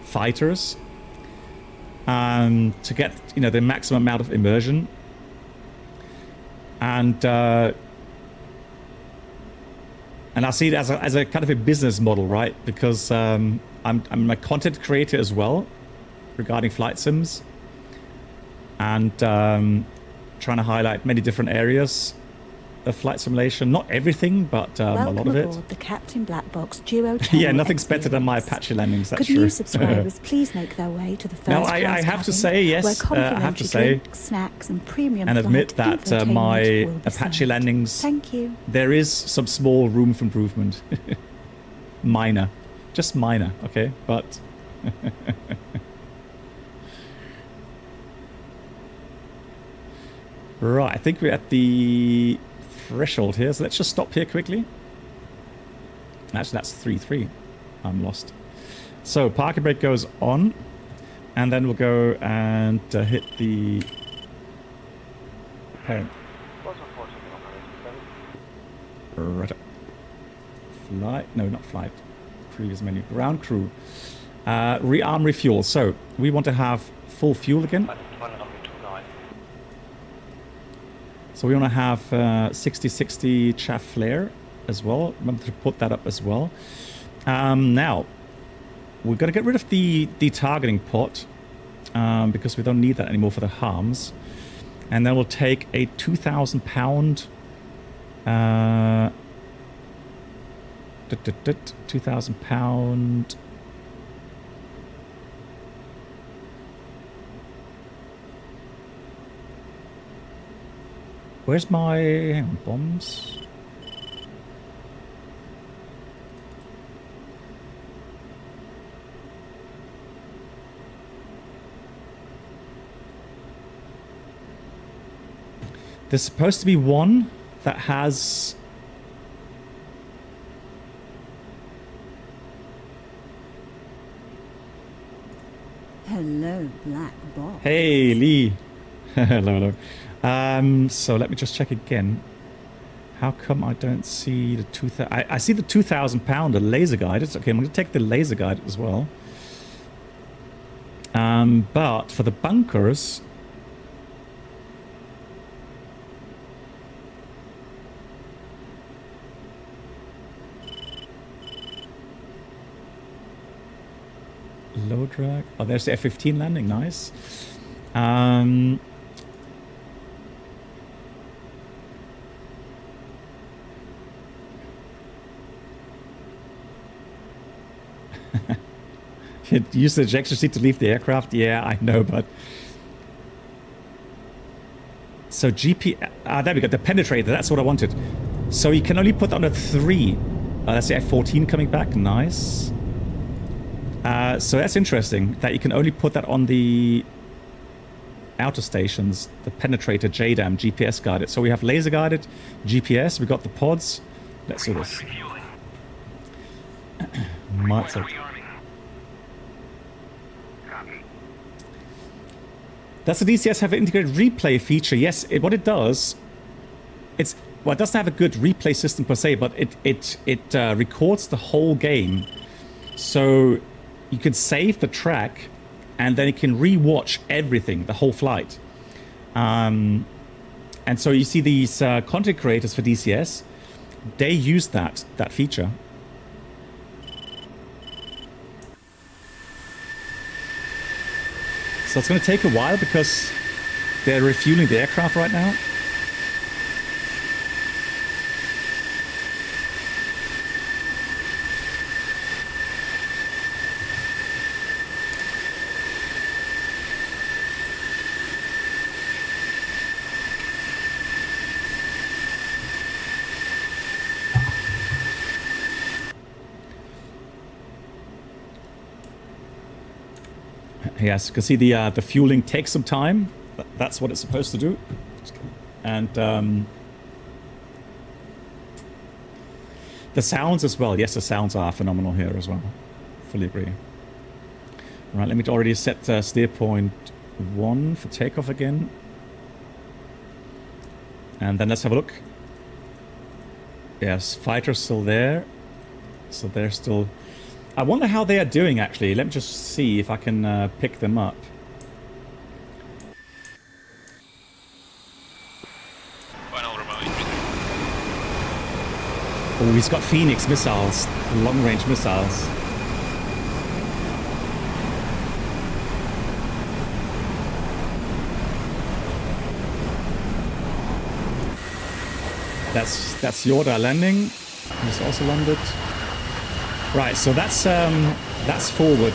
fighters, to get the maximum amount of immersion, and I see it as a kind of a business model, right? Because I'm a content creator as well regarding flight sims, and trying to highlight many different areas of flight simulation. Not everything, but a lot of it. Welcome aboard the Captain Black Box Duo Channel. Yeah, nothing's better than my Apache landings, that's true. true. Could new subscribers please make their way to the first Now, class I have to cabin, say, yes, where I have to say, drinks, snacks, and premium and admit flight that my infotainment will be Apache served. landings, Thank you. there is some small room for improvement. Minor. Just minor, okay? But... Right, I think we're at the threshold here, so let's just stop here quickly. Actually, that's 3-3. I'm lost. So, parking brake goes on, and then we'll go and hit the parent. Right. Flight, no, not flight. Previous menu. Ground crew. Rearm refuel. So, we want to have full fuel again. So we want to have 60-60 chaff flare as well. Remember to put that up as well. Now, we're going to get rid of the targeting pot because we don't need that anymore for the harms. And then we'll take a 2,000 pound 2,000 pound where's my hang on, bombs? There's supposed to be one that has Hello, Black Box. Hey, Lee. hello, hello. So let me just check again. How come I don't see the 2,000? I see the 2,000 pounder laser guided. Okay, I'm going to take the laser guided as well. But for the bunkers, low drag. Oh, there's the F-15 landing. Nice. Use the ejection seat to leave the aircraft. Yeah, I know, but so there we go. The penetrator. That's what I wanted. So you can only put that on a 3. That's the F-14 coming back. Nice. So that's interesting that you can only put that on the outer stations, the penetrator, JDAM, GPS guided. So we have laser guided, GPS, we got the pods. Let's do this. Might take. Does the DCS have an integrated replay feature? Yes, what it does, it doesn't have a good replay system per se, but it records the whole game. So you can save the track, and then you can re-watch everything, the whole flight. And so you see these content creators for DCS, they use that feature. So it's going to take a while because they're refueling the aircraft right now. Yes, you can see the fueling takes some time. That's what it's supposed to do. And the sounds as well. Yes, the sounds are phenomenal here as well. Fully agree. All right, let me already set steer point 1 for takeoff again. And then let's have a look. Yes, fighter's still there. So they're still... I wonder how they are doing, actually. Let me just see if I can pick them up. Oh, he's got Phoenix missiles, long-range missiles. That's Yoda landing. He's also landed. Right, so that's forward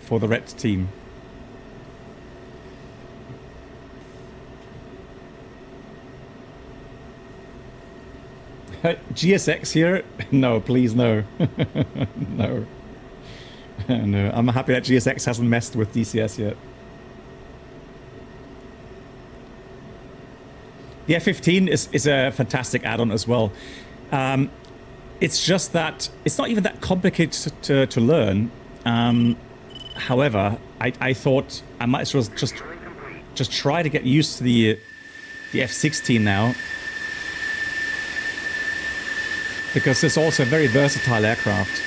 for the red team. GSX here? No, please, no. No. No, I'm happy that GSX hasn't messed with DCS yet. The F-15 is a fantastic add-on as well. It's just that it's not even that complicated to learn. However, I thought I might as well just try to get used to the F-16 now, because it's also a very versatile aircraft.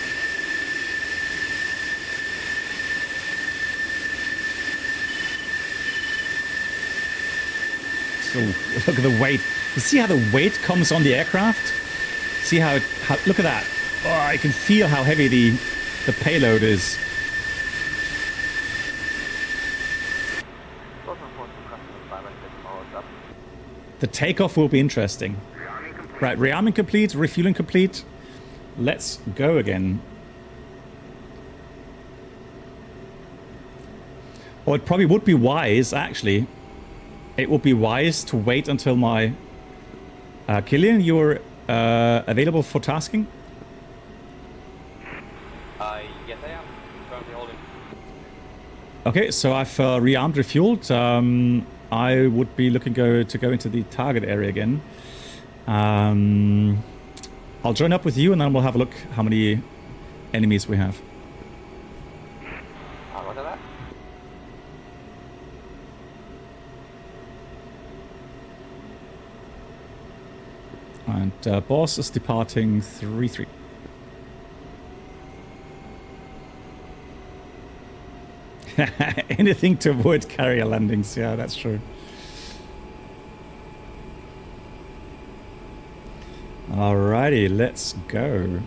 Ooh, look at the weight. You see how the weight comes on the aircraft? See how look at that. Oh, I can feel how heavy the payload is. The takeoff will be interesting. Right, rearming complete, refueling complete. Let's go again. Or it probably would be wise, actually. It would be wise to wait until my... Killian, you're available for tasking? Yes, I am. Currently holding. Okay, so I've rearmed, refueled. I would be looking to go into the target area again. I'll join up with you and then we'll have a look how many enemies we have. Look at that. And boss is departing 3-3. Anything to avoid carrier landings. Yeah, that's true. Alrighty, let's go.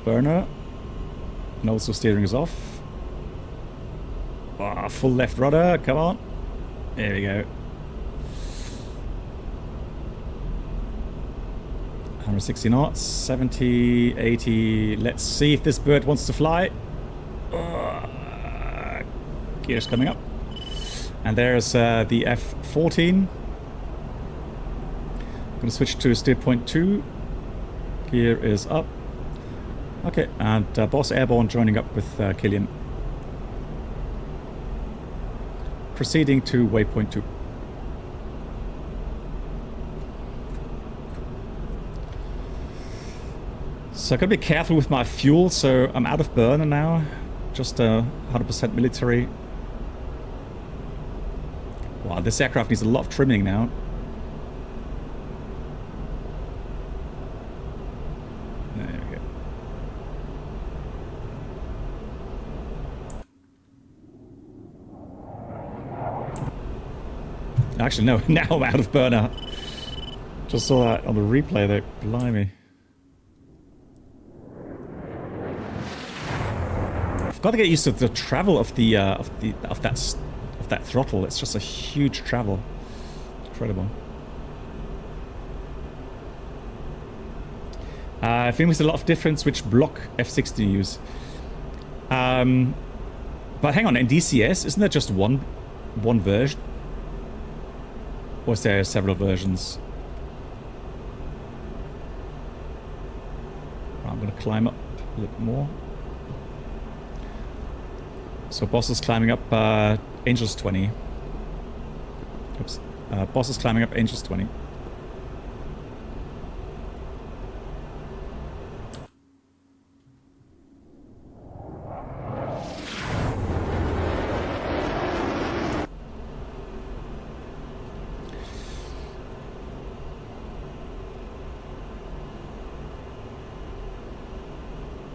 Burner. And also steering is off. Oh, full left rudder, come on. There we go. 160 knots, 70, 80. Let's see if this bird wants to fly. Gears coming up. And there's the F-14. I'm going to switch to steer point 2. Gear is up. Okay, and Boss Airborne joining up with Killian. Proceeding to waypoint 2. So I've got to be careful with my fuel, so I'm out of burner now. Just 100% military. Wow, this aircraft needs a lot of trimming now. There we go. Actually, no, now I'm out of burner. Just saw that on the replay there. Blimey. I've got to get used to the travel of the of that throttle. It's just a huge travel. Incredible. I think there's a lot of difference which block F-16 you use. But hang on, in DCS, isn't there just one version? Or is there several versions? I'm going to climb up a little more. So Boss is climbing up Angels 20. Oops. Boss is climbing up Angels 20.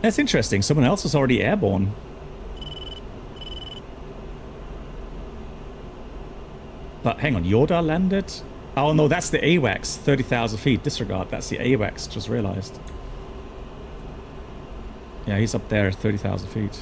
That's interesting. Someone else is already airborne. But hang on, Yoda landed? Oh no, that's the AWACS, 30,000 feet. Disregard, that's the AWACS, just realized. Yeah, he's up there, 30,000 feet.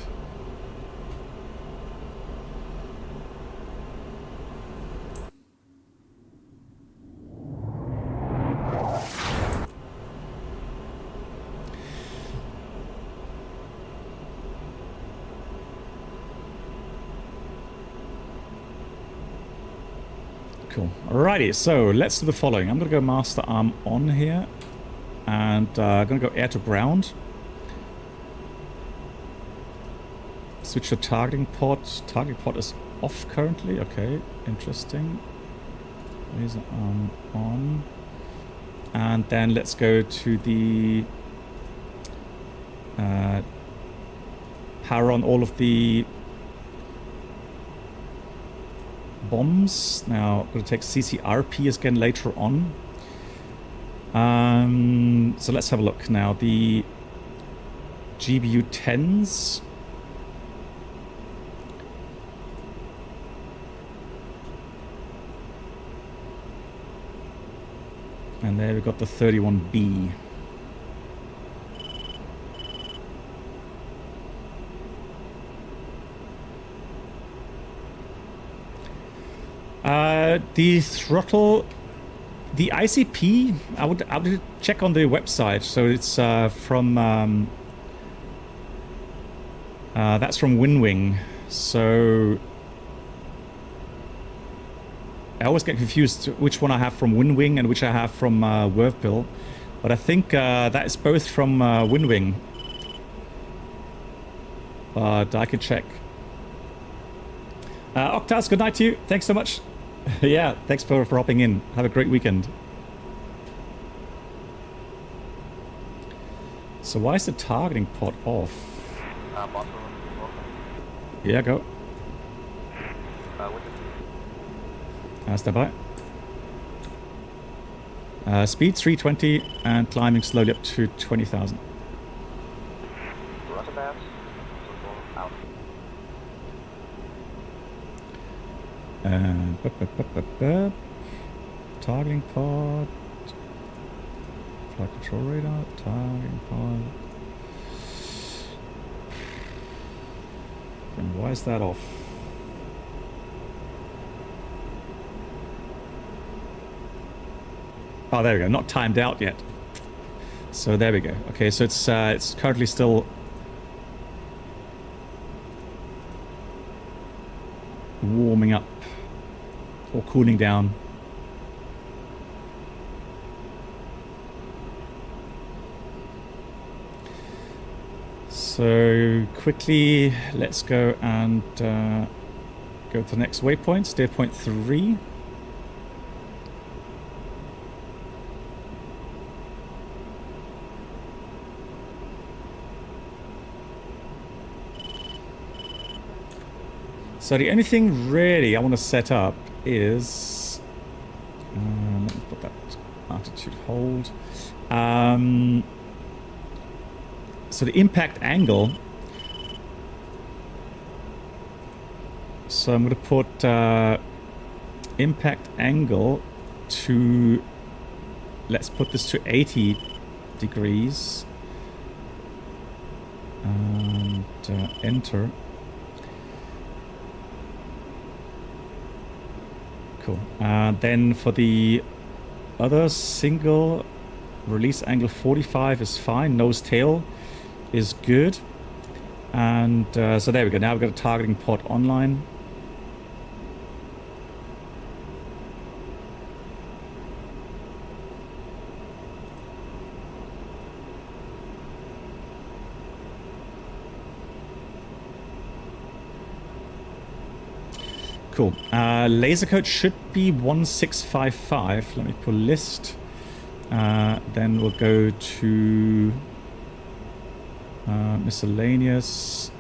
Cool. Alrighty, so let's do the following. I'm going to go master arm on here. And I'm going to go air to ground. Switch to targeting pod. Targeting pod is off currently. Okay, interesting. Laser arm on. And then let's go to the... power on all of the... bombs. Now I'm going to take CCRP again later on. So let's have a look now. The GBU 10s. And there we've got the 31B. The throttle, the ICP, I would check on the website. So it's from that's from WinWing. So I always get confused which one I have from WinWing and which I have from Refuel, but I think that is both from WinWing. But I can check. Octas, good night to you. Thanks so much. Yeah, thanks for hopping in. Have a great weekend. So why is the targeting pod off? Boss, Yeah, go. with the Stand by. Speed 320 and climbing slowly up to 20,000. Russell Bass, out. Targeting pod. Flight control radar. Targeting pod. And why is that off? Oh, there we go. Not timed out yet. So there we go. Okay, so it's currently still warming up or cooling down. So quickly, let's go and go to the next waypoint, steer point 3. So the only thing really I want to set up is, let me put that altitude hold. So the impact angle. So I'm going to put impact angle to, let's put this to 80 degrees and enter. Cool. Then for the other single, release angle 45 is fine. Nose tail is good. And so there we go. Now we've got a targeting pod online. Cool. Laser code should be 1655. Let me pull list. Then we'll go to miscellaneous.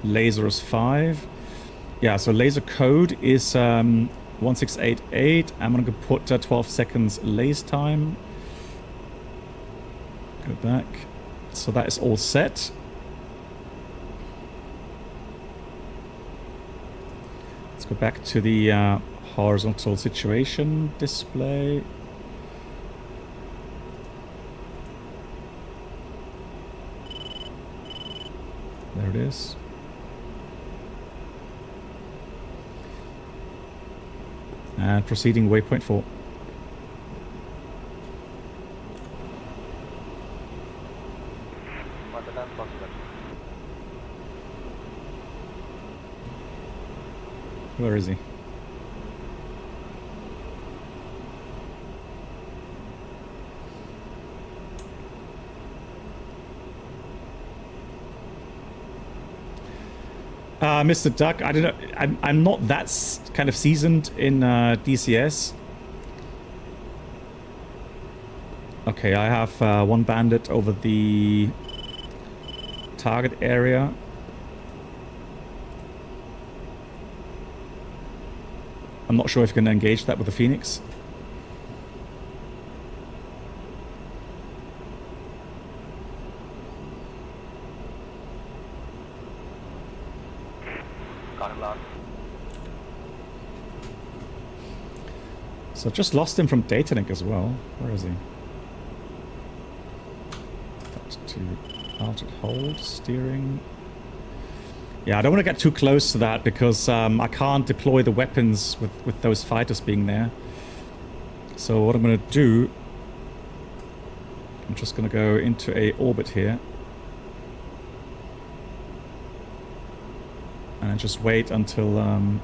Laser is 5. Yeah, so laser code is 1688. I'm going to put 12 seconds laser time. Go back. So that is all set. Let's go back to the horizontal situation display. There it is. And proceeding waypoint 4. Where is he? Mr. Duck, I don't know. I'm not that kind of seasoned in DCS. Okay, I have one bandit over the target area. I'm not sure if you can engage that with the Phoenix. So just lost him from data link as well. Where is he? That's to altitude hold, steering. Yeah, I don't want to get too close to that because I can't deploy the weapons with those fighters being there. So what I'm going to do, I'm just going to go into a orbit here. And just wait until...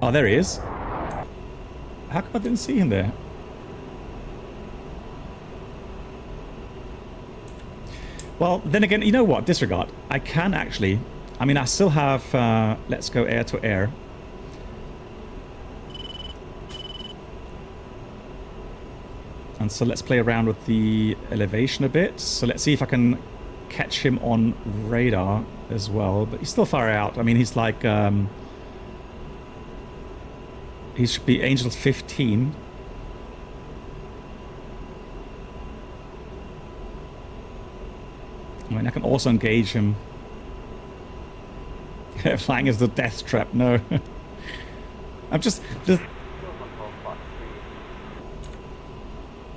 Oh, there he is. How come I didn't see him there? Well, then again, you know what? Disregard. I can actually... I mean, I still have... let's go air to air. And so let's play around with the elevation a bit. So let's see if I can catch him on radar as well. But he's still far out. I mean, he's like... he should be Angel 15. I mean, I can also engage him. Flying as the death trap, no. I'm just...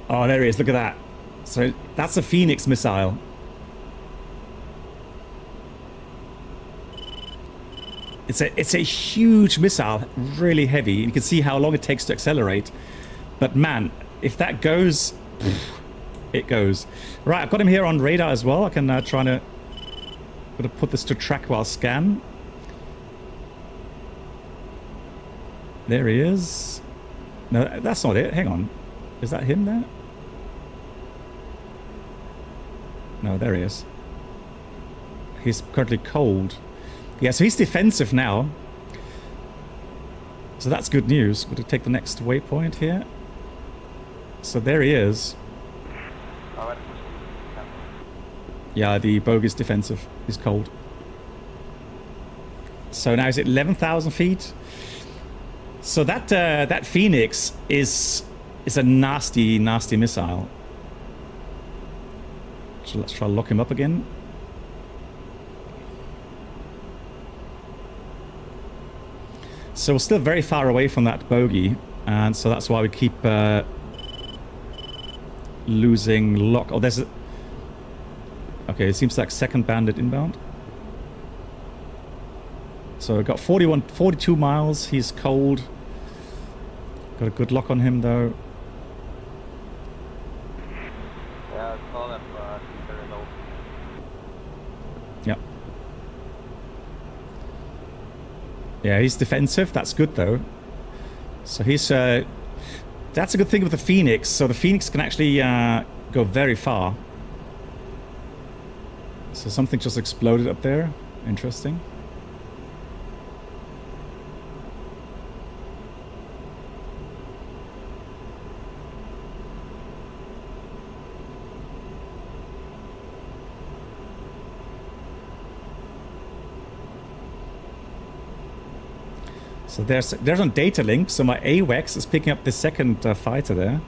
Oh, there he is, look at that. So, that's a Phoenix missile. It's a huge missile, really heavy. You can see how long it takes to accelerate. But man, if that goes... It goes. Right, I've got him here on radar as well. I can try to put this to track while scan. There he is. No, that's not it. Hang on. Is that him there? No, there he is. He's currently cold. Yeah, so he's defensive now. So that's good news. We'll take the next waypoint here. So there he is. Yeah, the bogey's defensive. He's cold. So now he's at 11,000 feet. So that Phoenix is a nasty, nasty missile. So let's try to lock him up again. So we're still very far away from that bogey, and so that's why we keep losing lock. Oh, there's a... Okay, it seems like second bandit inbound. So we've got 42 miles. He's cold. Got a good lock on him though. Yeah, call them very low. Yep. Yeah, he's defensive. That's good though. So he's... that's a good thing with the Phoenix. So the Phoenix can actually go very far. So something just exploded up there. Interesting. So there's on data link. So my AWACS is picking up the second fighter there.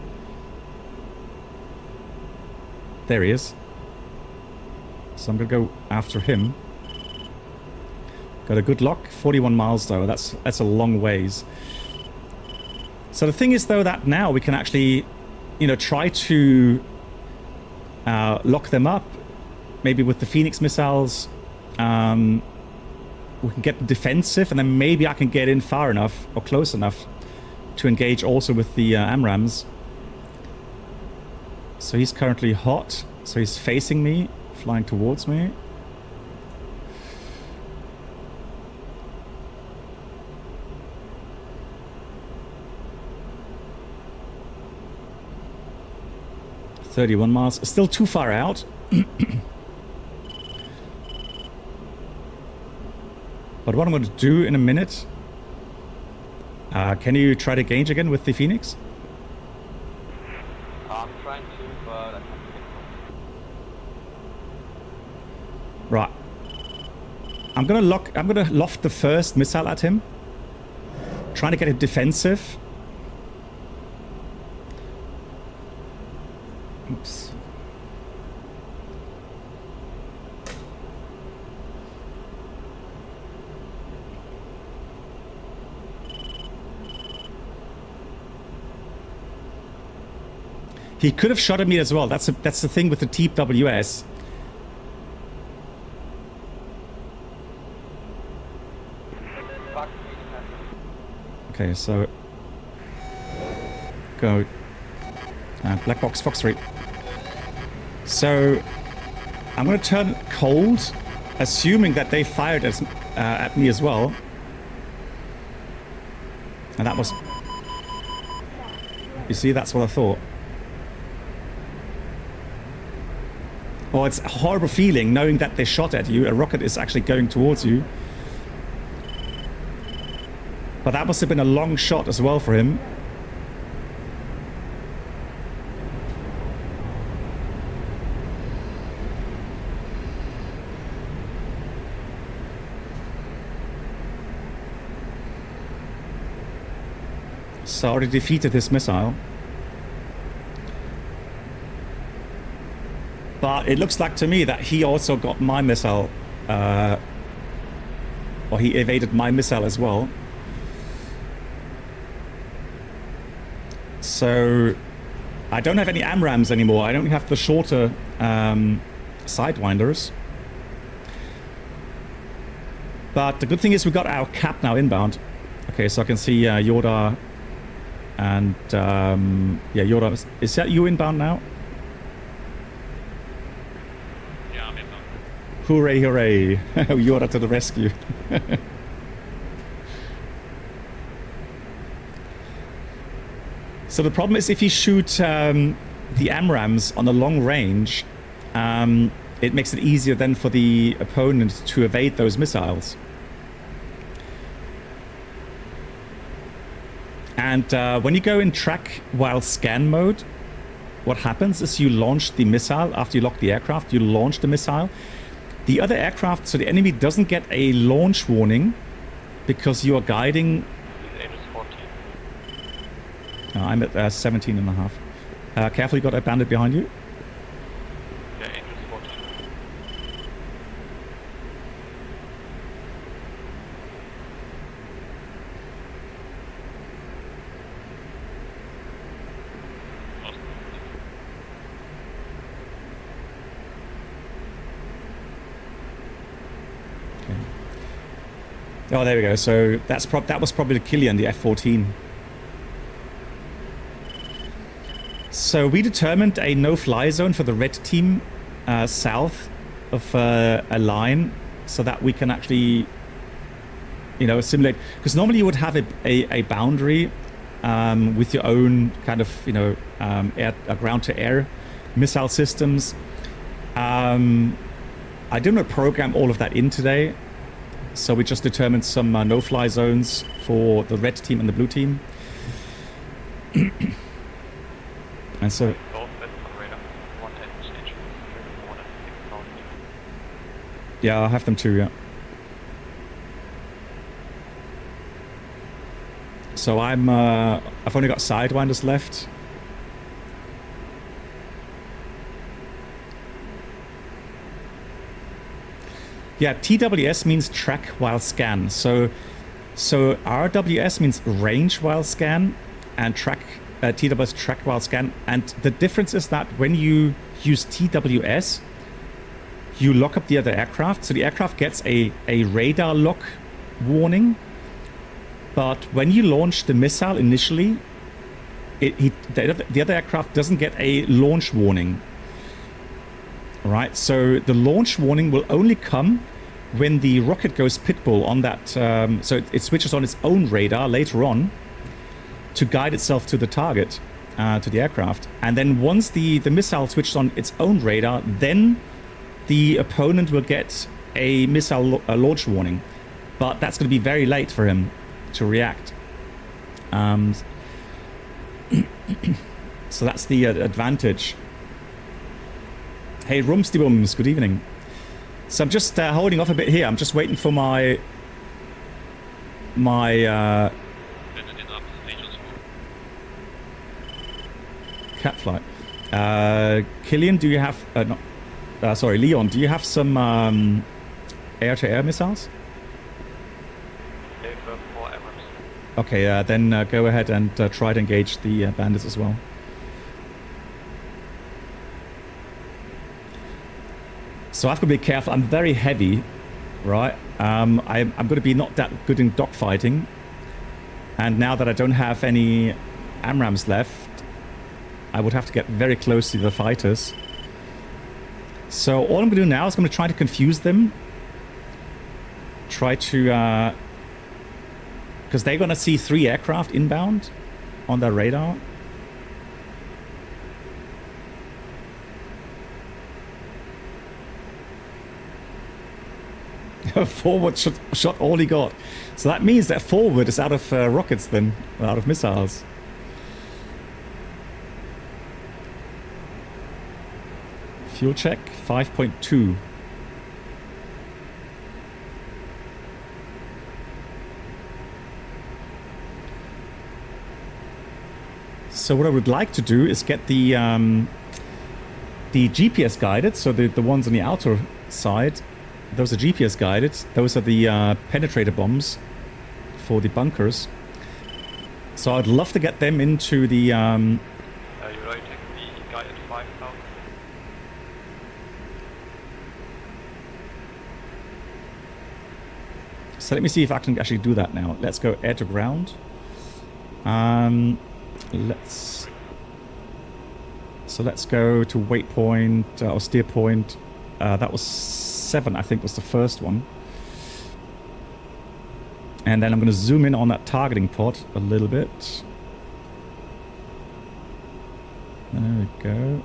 There he is. So I'm gonna go after him. Got a good lock. 41 miles though. That's a long ways. So the thing is though that now we can actually, you know, try to lock them up. Maybe with the Phoenix missiles. We can get defensive, and then maybe I can get in far enough or close enough to engage also with the AMRAAMs. So he's currently hot. So he's facing me, flying towards me. .31 miles. Still too far out. But what I'm going to do in a minute... can you try to engage again with the Phoenix? I'm trying to, but I can't get Right. I'm gonna loft the first missile at him. Trying to get him defensive. Oops. He could have shot at me as well. That's the thing with the TWS. Okay, so go black box Fox 3. So I'm going to turn cold, assuming that they fired at me as well. And that was... You see, that's what I thought. Well, it's a horrible feeling knowing that they shot at you. A rocket is actually going towards you. But that must have been a long shot as well for him. So I already defeated his missile. But it looks like to me that he also got my missile, or he evaded my missile as well. So I don't have any AMRAAMs anymore. I only have the shorter Sidewinders. But the good thing is we got our cap now inbound. Okay, so I can see Yoda and yeah, Yoda. Is that you inbound now? Yeah, I'm inbound. Hooray, hooray. Yoda to the rescue. So the problem is if you shoot the AMRAAMs on a long range, it makes it easier then for the opponent to evade those missiles. And when you go in track while scan mode, what happens is you launch the missile. After you lock the aircraft, you launch the missile. The other aircraft, so the enemy doesn't get a launch warning because you are guiding... I'm at 17 and a half. Careful, you got a bandit behind you. Yeah, Egress 14. Okay. Oh, there we go. So that was probably the Killian, the F-14. So we determined a no-fly zone for the red team south of a line so that we can actually, you know, simulate. Because normally you would have a boundary with your own kind of, you know, ground-to-air missile systems. I didn't program all of that in today. So we just determined some no-fly zones for the red team and the blue team. And so, yeah, I'll have them too, yeah. So I've only got Sidewinders left. Yeah, TWS means track while scan. So RWS means range while scan, and TWS track while scan. And the difference is that when you use TWS, you lock up the other aircraft. So the aircraft gets a radar lock warning. But when you launch the missile initially, the other aircraft doesn't get a launch warning. Right? So the launch warning will only come when the rocket goes pitbull on that. So it switches on its own radar later on to guide itself to the target, to the aircraft. And then once the missile switches on its own radar, then the opponent will get a missile launch warning. But that's going to be very late for him to react. So that's the advantage. Hey, Rumstibums, good evening. So I'm just holding off a bit here. I'm just waiting for my cat flight. Killian, do you have... sorry, Leon, do you have some air-to-air missiles? Okay, then go ahead and try to engage the bandits as well. So I've got to be careful. I'm very heavy, right? I'm going to be not that good in dogfighting. And now that I don't have any AMRAAMs left, I would have to get very close to the fighters. So all I'm going to do now is I'm going to try to confuse them. Try to... because they're going to see 3 aircraft inbound on their radar. Forward shot all he got. So that means that forward is out of rockets then, out of missiles. Fuel check 5.2. So what I would like to do is get the GPS guided, so the ones on the outer side. Those are GPS guided. Those are the penetrator bombs for the bunkers. So I'd love to get them into the... You're writing the guided 5000. So let me see if I can actually do that now. Let's go air to ground. Let's go to waypoint or steer point. That was 7, I think, was the first one. And then I'm going to zoom in on that targeting pod a little bit. There we go.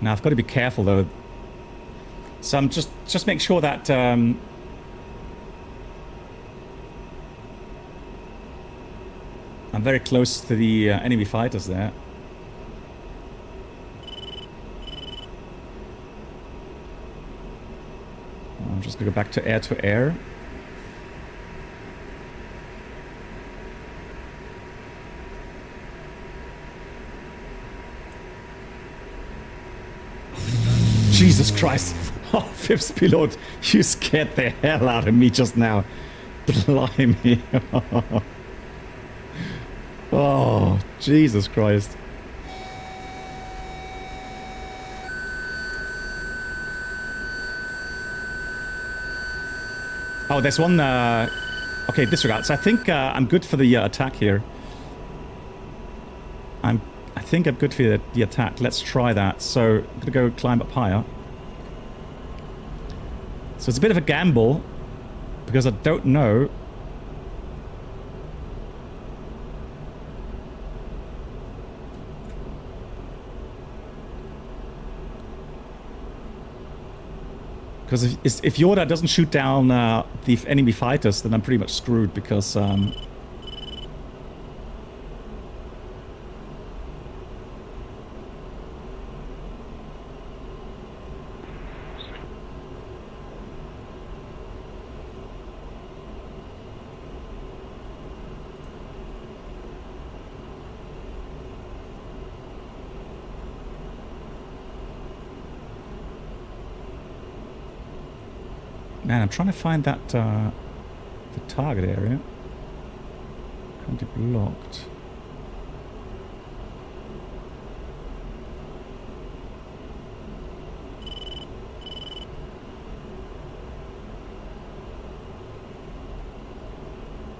Now I've got to be careful though. So I'm just make sure that I'm very close to the enemy fighters there. I'm just going to go back to air. Jesus Christ. Oh, fifth pilot, you scared the hell out of me just now. Blimey. Oh, Jesus Christ. Oh, there's one... okay, disregard. So I think I'm good for the attack here. I think I'm good for the attack. Let's try that. So I'm going to go climb up higher. So it's a bit of a gamble, because I don't know... Because if Yoda doesn't shoot down the enemy fighters, then I'm pretty much screwed, because... Man, I'm trying to find that the target area. Can't be blocked.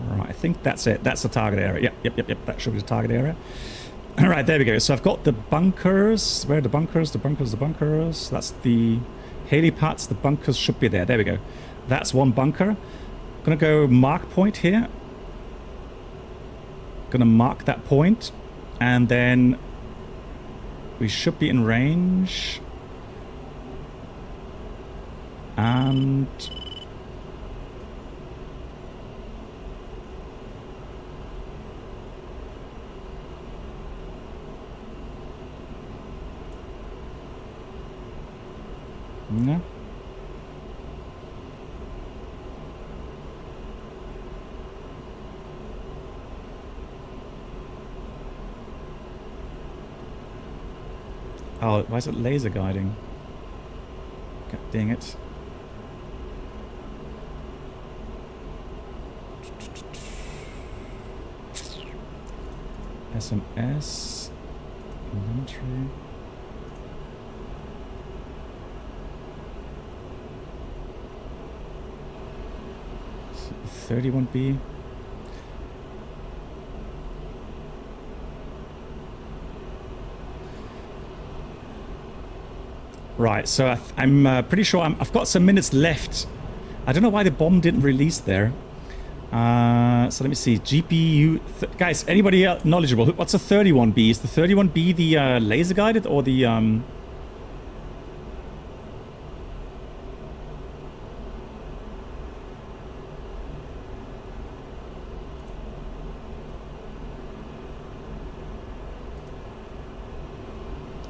Right, I think that's it. That's the target area. Yep. That should be the target area. All right, there we go. So I've got the bunkers. Where are the bunkers? The bunkers. That's the helipads. The bunkers should be there. There we go. That's one bunker. I'm gonna go mark point here. Gonna mark that point, and then we should be in range. And no. Oh, why is it laser guiding? God dang it. SMS. Inventory. 31B. Right, so I'm pretty sure I've got some minutes left. I don't know why the bomb didn't release there. So let me see. GPU... guys, anybody knowledgeable? What's a 31B? Is the 31B the laser guided or the...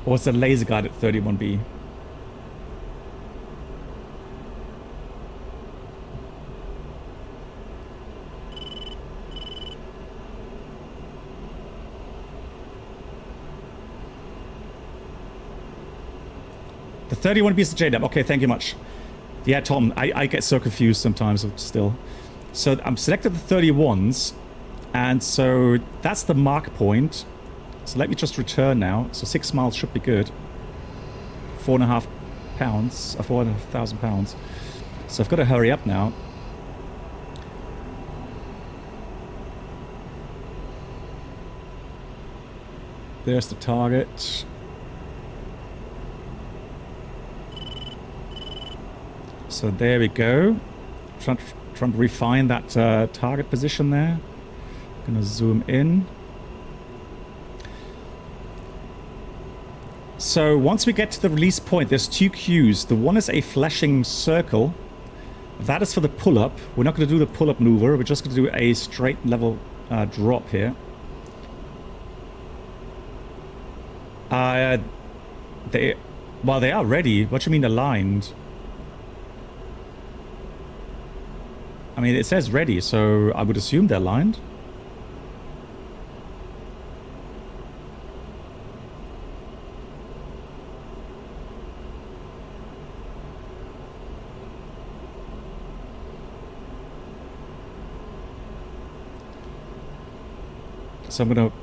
or it's a laser guided 31B? The 31B is the JDAM. Okay, thank you much. Yeah, Tom, I get so confused sometimes still. So I'm selected the 31s, and so that's the mark point. So let me just return now. So 6 miles should be good. 4.5 pounds, 4,500 pounds. So I've got to hurry up now. There's the target. So there we go. Trying to refine that target position there. Gonna zoom in. So once we get to the release point, there's 2 queues. The one is a flashing circle. That is for the pull-up. We're not going to do the pull-up maneuver. We're just going to do a straight level drop here. They are ready. What do you mean aligned? I mean, it says ready, so I would assume they're aligned. So I'm going to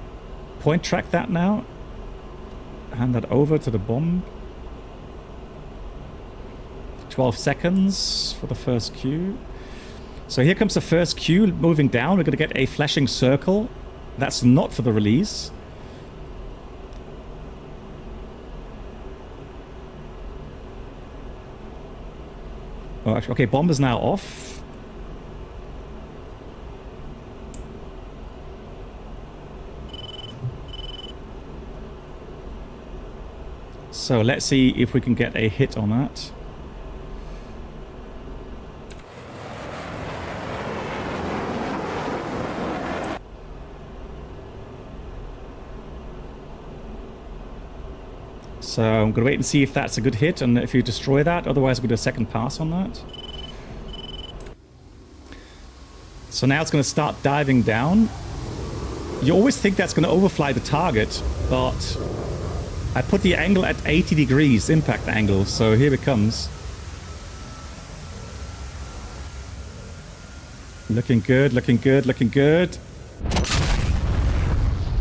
point track that now. Hand that over to the bomb. 12 seconds for the first queue. So here comes the first queue moving down. We're going to get a flashing circle. That's not for the release. Oh, actually, okay, bomb is now off. So let's see if we can get a hit on that. So I'm going to wait and see if that's a good hit and if you destroy that. Otherwise, we'll do a second pass on that. So now it's going to start diving down. You always think that's going to overfly the target, but I put the angle at 80 degrees, impact angle. So here it comes. Looking good, looking good, looking good.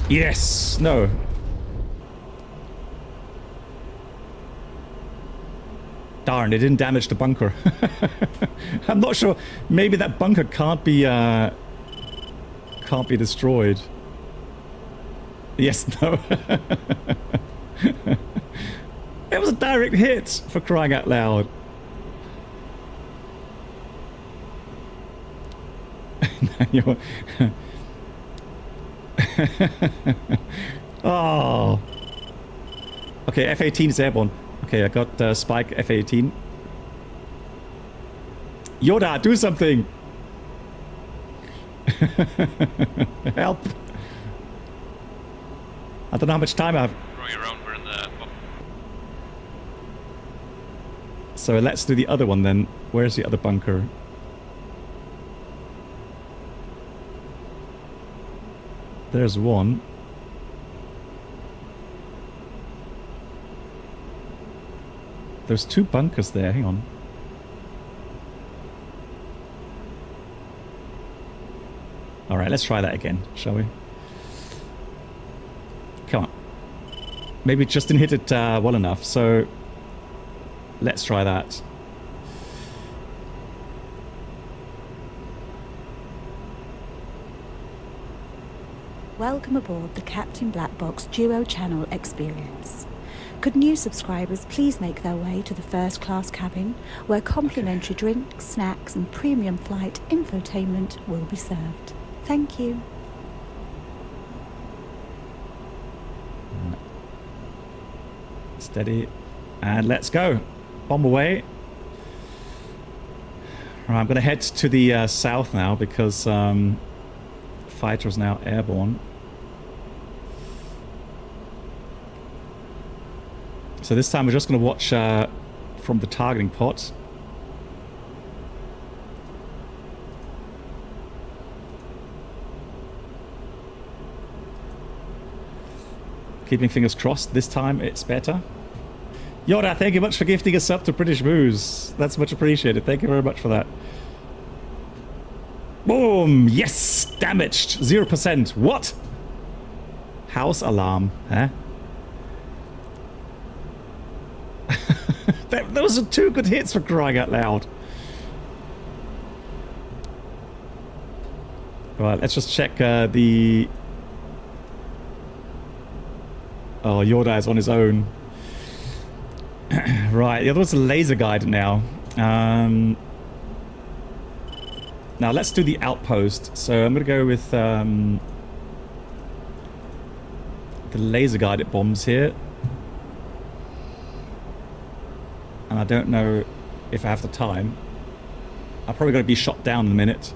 Yes! No. Darn, it didn't damage the bunker. I'm not sure. Maybe that bunker can't be destroyed. Yes, no. It was a direct hit, for crying out loud. Oh. Okay, F-18 is airborne. Okay, I got Spike F-18. Yoda, do something! Help! I don't know how much time I have. So let's do the other one then. Where's the other bunker? There's one. There's 2 bunkers there, hang on. Alright, let's try that again, shall we? Come on. Maybe it just didn't hit it well enough, so let's try that. Welcome aboard the Captain Black Box Duo Channel experience. Could new subscribers please make their way to the first class cabin, where complimentary drinks, snacks and premium flight infotainment will be served. Thank you. Steady. And let's go. Bomb away. Right, I'm going to head to the south now because fighter is now airborne. So this time we're just going to watch from the targeting pot. Keeping fingers crossed, this time it's better. Yoda, thank you much for gifting us up to British Booze. That's much appreciated. Thank you very much for that. Boom! Yes! Damaged! 0%. What? House alarm. Huh? Those are 2 good hits for crying out loud. Right, let's just check the... Oh, Yoda is on his own. Right, the other one's a laser guide now. Now let's do the outpost. So I'm going to go with the laser guided bombs here. And I don't know if I have the time. I'm probably going to be shot down in a minute.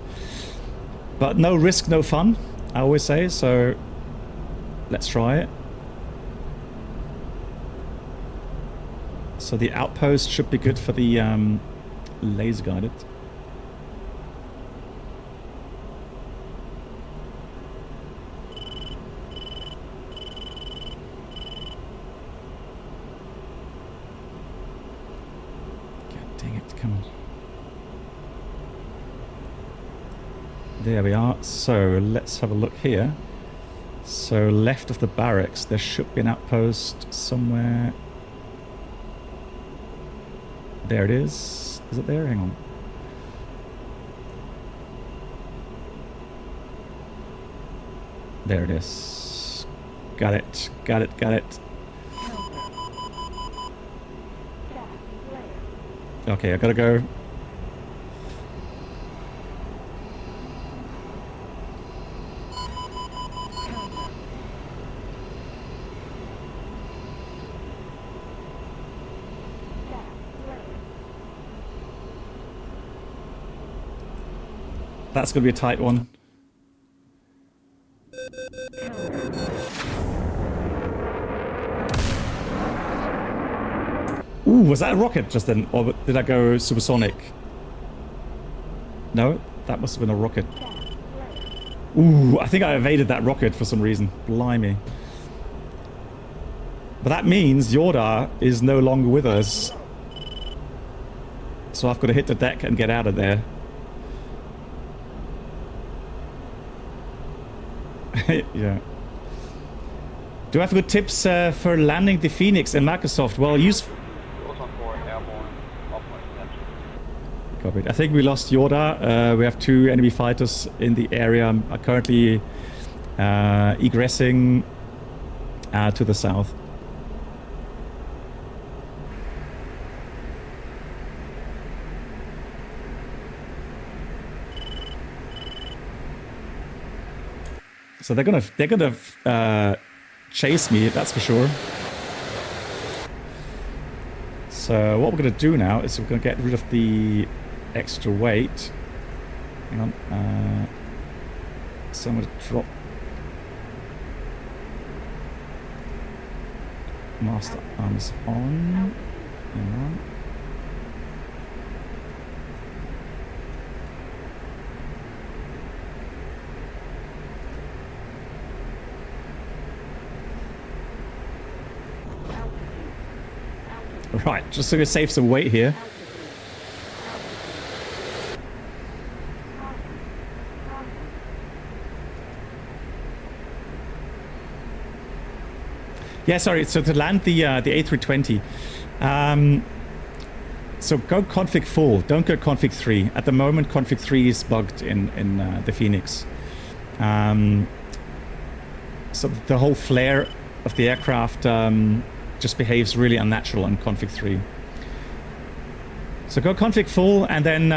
But no risk, no fun, I always say. So let's try it. So the outpost should be good for the laser guided. God dang it, come on. There we are. So let's have a look here. So left of the barracks, there should be an outpost somewhere. There it is. Is it there? Hang on. There it is. Got it. Got it. Got it. Okay, I gotta go. That's going to be a tight one. Ooh, was that a rocket just then? Or did I go supersonic? No, that must have been a rocket. Ooh, I think I evaded that rocket for some reason. Blimey. But that means Yoda is no longer with us. So I've got to hit the deck and get out of there. Yeah. Do I have good tips for landing the Phoenix in Microsoft? Well, use... Copied. I think we lost Yoda. We have 2 enemy fighters in the area. I'm currently egressing to the south. So they're gonna chase me, that's for sure. So what we're gonna do now is we're gonna get rid of the extra weight. Hang on. So I'm gonna drop master arms on. Hang on. Right, just so we save some weight here. Yeah, sorry. So to land the A320, so go config full. Don't go config 3. At the moment, config 3 is bugged in the Phoenix. So the whole flare of the aircraft just behaves really unnatural on config 3. So go config full, and then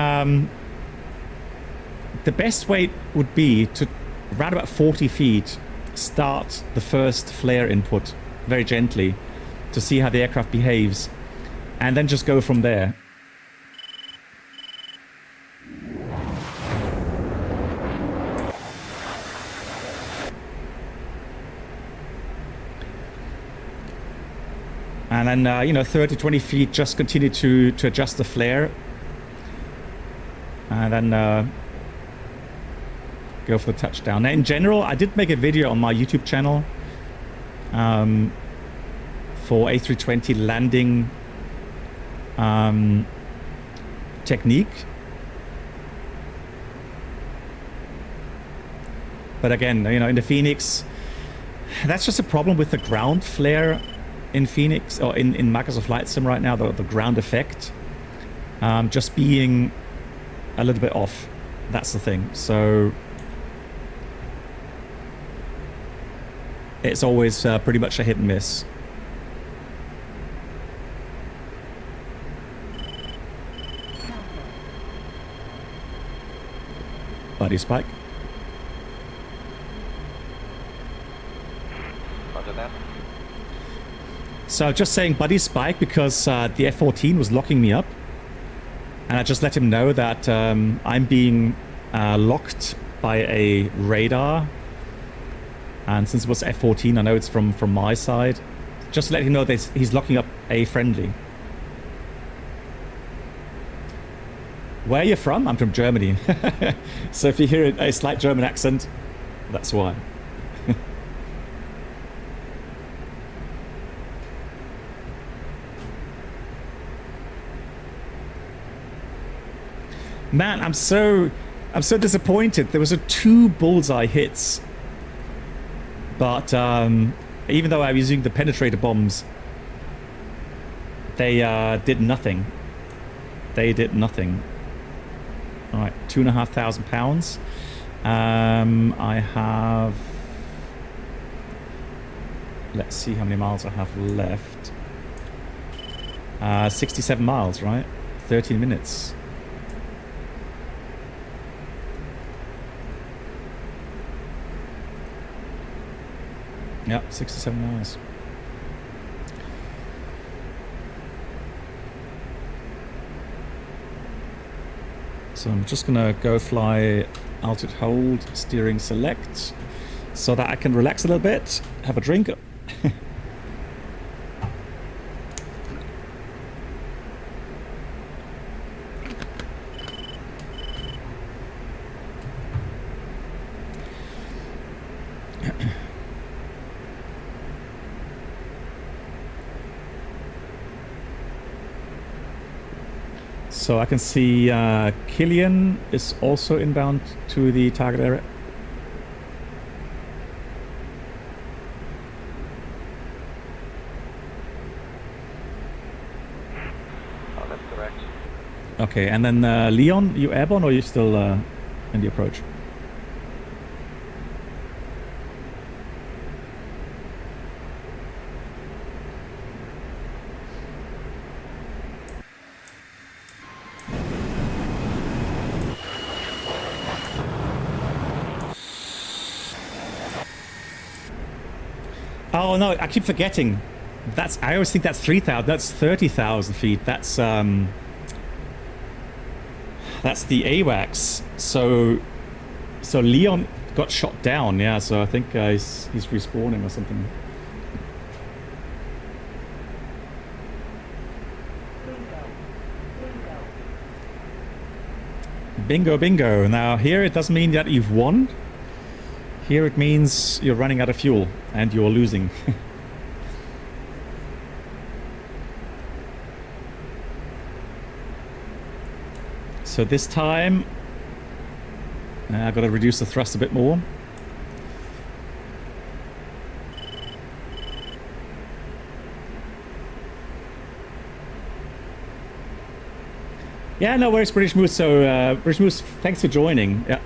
the best way would be to, around about 40 feet, start the first flare input very gently to see how the aircraft behaves, and then just go from there. And then, you know, 30, 20 feet, just continue to adjust the flare. And then go for the touchdown. Now, in general, I did make a video on my YouTube channel for A320 landing technique. But again, you know, in the Phoenix, that's just a problem with the ground flare in Phoenix, or in Microsoft Flight Sim right now, the ground effect just being a little bit off. That's the thing. So it's always pretty much a hit and miss. Buddy spike. Roger that. So just saying buddy spike because the F-14 was locking me up, and I just let him know that I'm being locked by a radar, and since it was F-14, I know it's from my side. Just to let him know that he's locking up a friendly. Where are you from? I'm from Germany. So if you hear a slight German accent, that's why. Man, I'm so disappointed. There was 2 bullseye hits, but even though I was using the penetrator bombs, they did nothing. They did nothing. All right, £2,500. I have. Let's see how many miles I have left. 67 miles, right? 13 minutes. Yep, 67 miles. So I'm just gonna go fly altitude hold, steering select, so that I can relax a little bit, have a drink. So I can see Killian is also inbound to the target area. Oh, that's correct. Okay, and then Leon, you airborne or are you still in the approach? Oh no, I keep forgetting. I always think that's 3,000. That's 30,000 feet. That's the AWACS. So Leon got shot down. Yeah. So I think he's respawning or something. Bingo, bingo. Now here it doesn't mean that you've won. Here it means you're running out of fuel and you're losing. So this time I've got to reduce the thrust a bit more. Yeah, no worries, British Moose. So British Moose, thanks for joining. Yeah.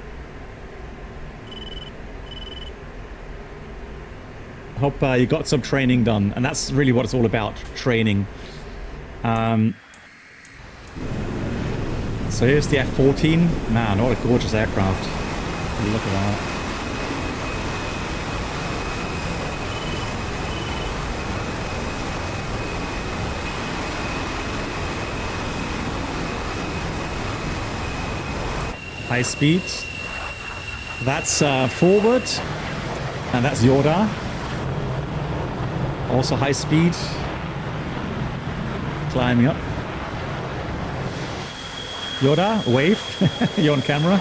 Hope you got some training done, and that's really what it's all about, training. So here's the F-14. Man, what a gorgeous aircraft. Look at that. High speed. That's forward, and that's Yoda. Also high speed. Climbing up. Yoda, wave. You're on camera.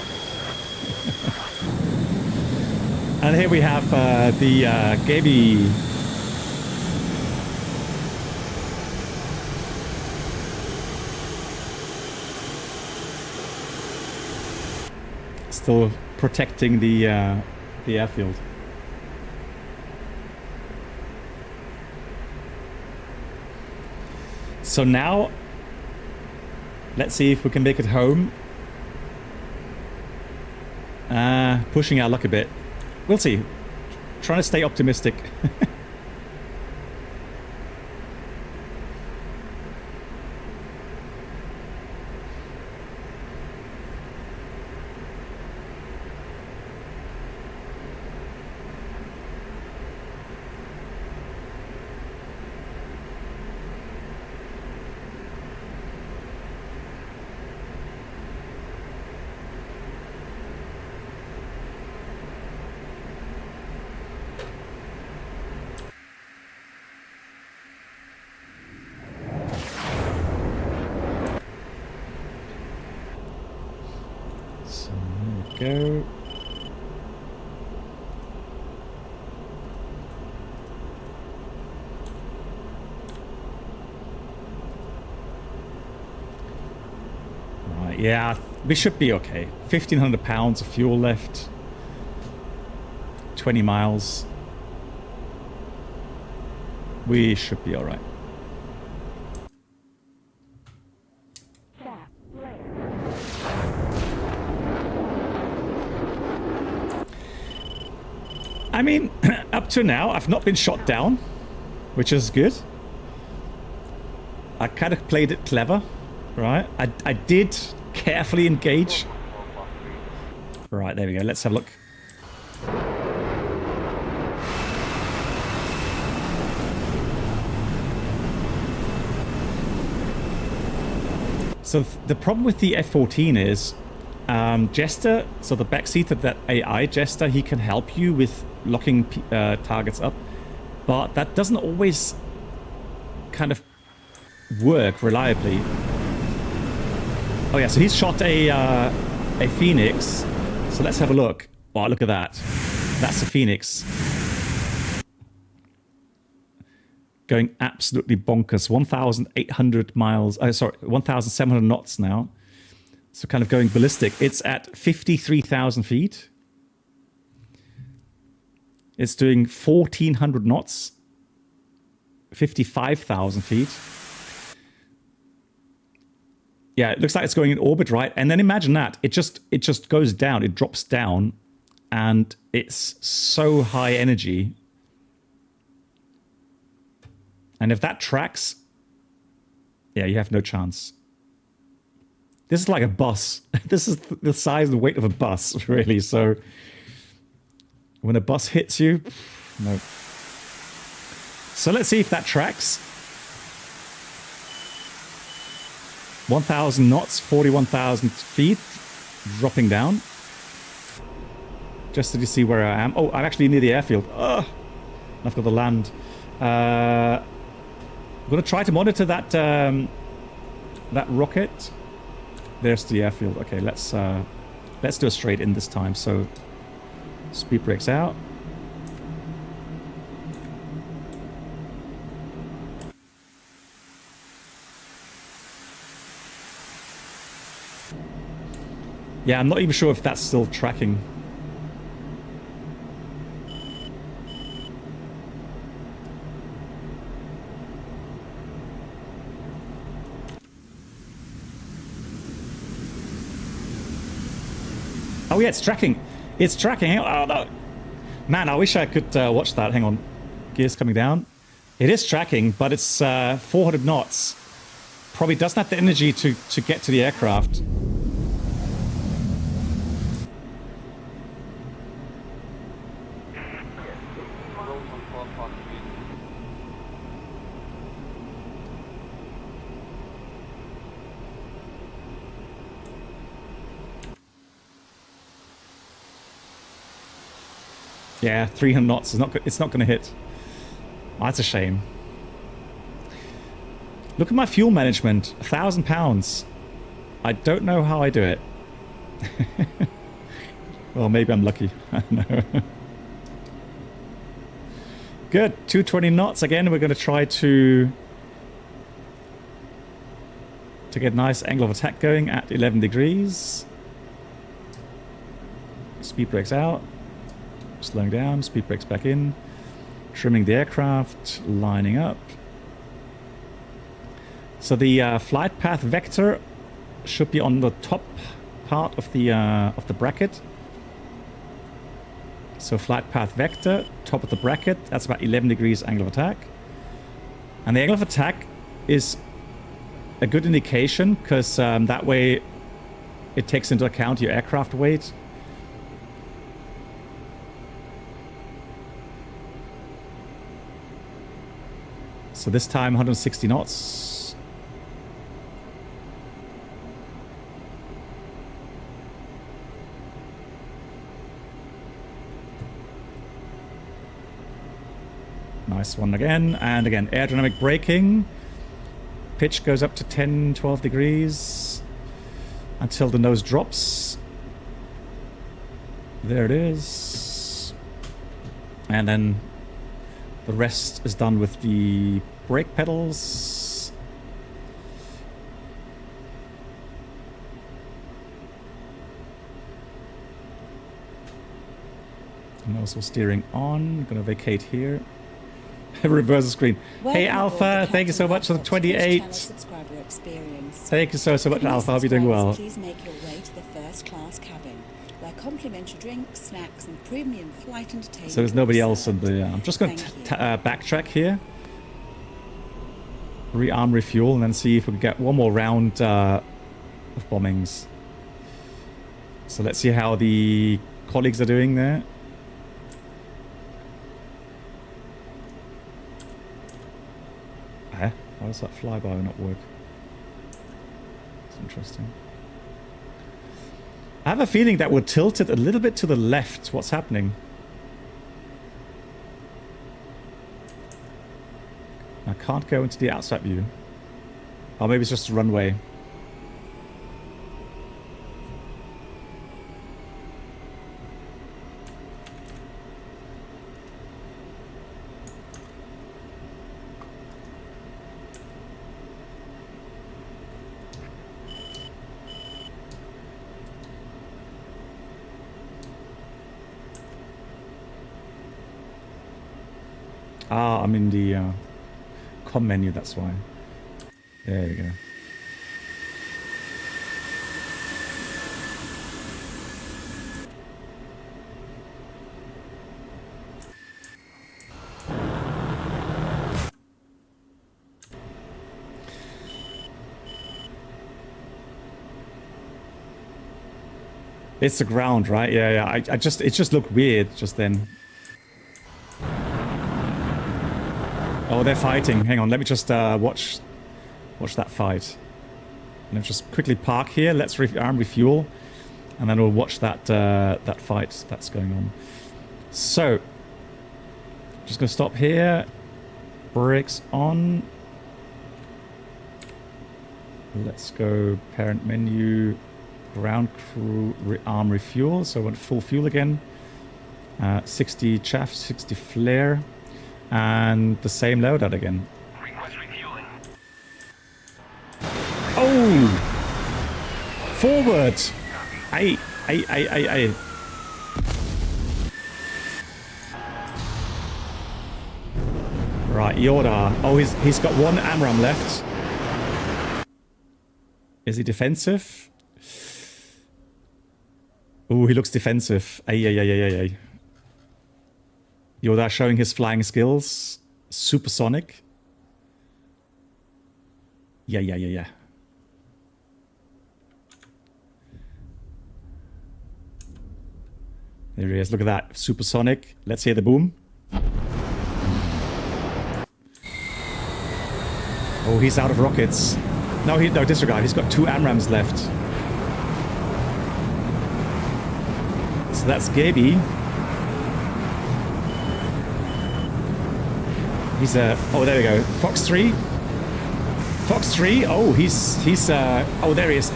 And here we have the Gaby. Still protecting the airfield. So now, let's see if we can make it home. Pushing our luck a bit. We'll see. Trying to stay optimistic. Go. Right, yeah, we should be okay. 1,500 pounds of fuel left. 20 miles. We should be all right. I mean, up to now, I've not been shot down, which is good. I kind of played it clever, right? I did carefully engage. Right, there we go. Let's have a look. So the problem with the F-14 is Jester, so the backseat of that AI Jester, he can help you with locking targets up, but that doesn't always kind of work reliably. Oh yeah, so he's shot a Phoenix. So let's have a look. Oh, look at that. That's a Phoenix. Going absolutely bonkers. 1,800 miles. Oh, sorry, 1,700 knots now. So kind of going ballistic. It's at 53,000 feet. It's doing 1,400 knots. 55,000 feet. Yeah, it looks like it's going in orbit, right? And then imagine that. It just goes down. It drops down. And it's so high energy. And if that tracks, yeah, you have no chance. This is like a bus. This is the size and the weight of a bus, really. So when a bus hits you, no. So let's see if that tracks. 1,000 knots, 41,000 feet, dropping down. Just so you see where I am. Oh, I'm actually near the airfield. Ugh. I've got to land. I'm going to try to monitor that that rocket. There's the airfield. Okay, let's do a straight in this time. So speed brakes out. Yeah, I'm not even sure if that's still tracking. Oh yeah, it's tracking. It's tracking. Oh no. Man, I wish I could watch that. Hang on. gears coming down. It is tracking, but it's 400 knots. Probably doesn't have the energy to get to the aircraft. Yeah, 300 knots is not. It's not going to hit. Oh, that's a shame. Look at my fuel management, £1,000. I don't know how I do it. Well, maybe I'm lucky. I don't know. Good, 220 knots again. We're going to try to get a nice angle of attack going at 11 degrees. Speed brakes out. Slowing down, speed brakes back in, trimming the aircraft, lining up. So the flight path vector should be on the top part of the bracket. So flight path vector, top of the bracket, that's about 11 degrees angle of attack. And the angle of attack is a good indication because that way it takes into account your aircraft weight. So this time 160 knots. Nice one again. And again, aerodynamic braking. Pitch goes up to 10, 12 degrees until the nose drops. There it is. And then the rest is done with the brake pedals. And also steering on. Gonna vacate here. Reverse the screen. Welcome Hey Alpha, thank you so much for the 28. Thank you so much, Alpha. I hope you're doing well. Please make your way to the first class cabin, where complimentary drinks, snacks, and premium flight entertainment. So there's nobody else in the. I'm just going to backtrack here, rearm, refuel, and then see if we can get one more round of bombings. So let's see how the colleagues are doing there. Why does that flyby not work? It's interesting. I have a feeling that we're tilted a little bit to the left. What's happening? I can't go into the outside view. Or maybe it's just a runway. Ah, I'm in the com menu, that's why. There we go. It's the ground, right? Yeah. It just looked weird just then. Oh, they're fighting. Hang on, let me just watch that fight. Let me just quickly park here. Let's rearm, refuel, and then we'll watch that that fight that's going on. So, just gonna stop here. Brakes on. Let's go parent menu, ground crew, rearm, refuel. So I want full fuel again. 60 chaff, 60 flare. And the same loadout again. Oh! Forward! Aye. Right, Yoda. Oh, he's got one AMRAAM left. Is he defensive? Oh, he looks defensive. Aye. Yoda showing his flying skills. Supersonic. Yeah. There he is. Look at that. Supersonic. Let's hear the boom. Oh, he's out of rockets. No, disregard. He's got 2 AMRAAMs left. So that's Gaby. He's oh, there we go. Fox 3. Fox 3. Oh, he's oh, there he is.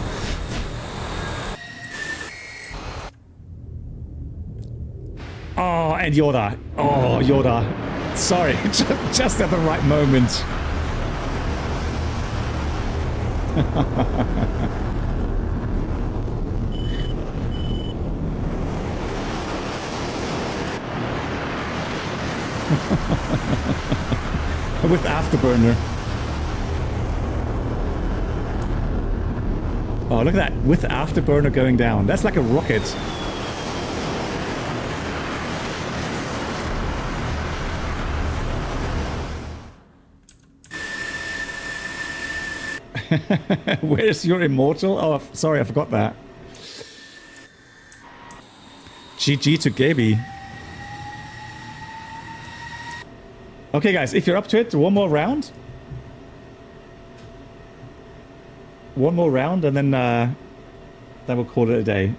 Oh, and Yoda. Oh, Yoda. Sorry, just at the right moment. With afterburner. Oh, look at that. With afterburner going down. That's like a rocket. Where's your immortal? Oh, sorry, I forgot that. GG to Gaby. Okay, guys, if you're up to it, one more round. One more round, and then we'll call it a day.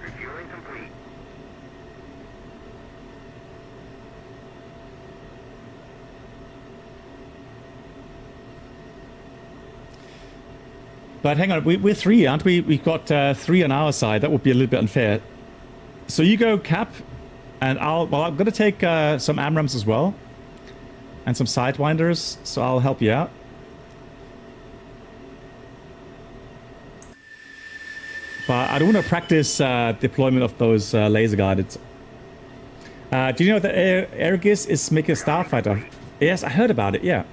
Refueling complete. But hang on, we're 3, aren't we? We've got 3 on our side. That would be a little bit unfair. So you go Cap, and I'm going to take some AMRAAMs as well. And some Sidewinders, so I'll help you out. But I don't want to practice deployment of those laser guided. Do you know that Egress is making a starfighter? Yes, I heard about it, yeah.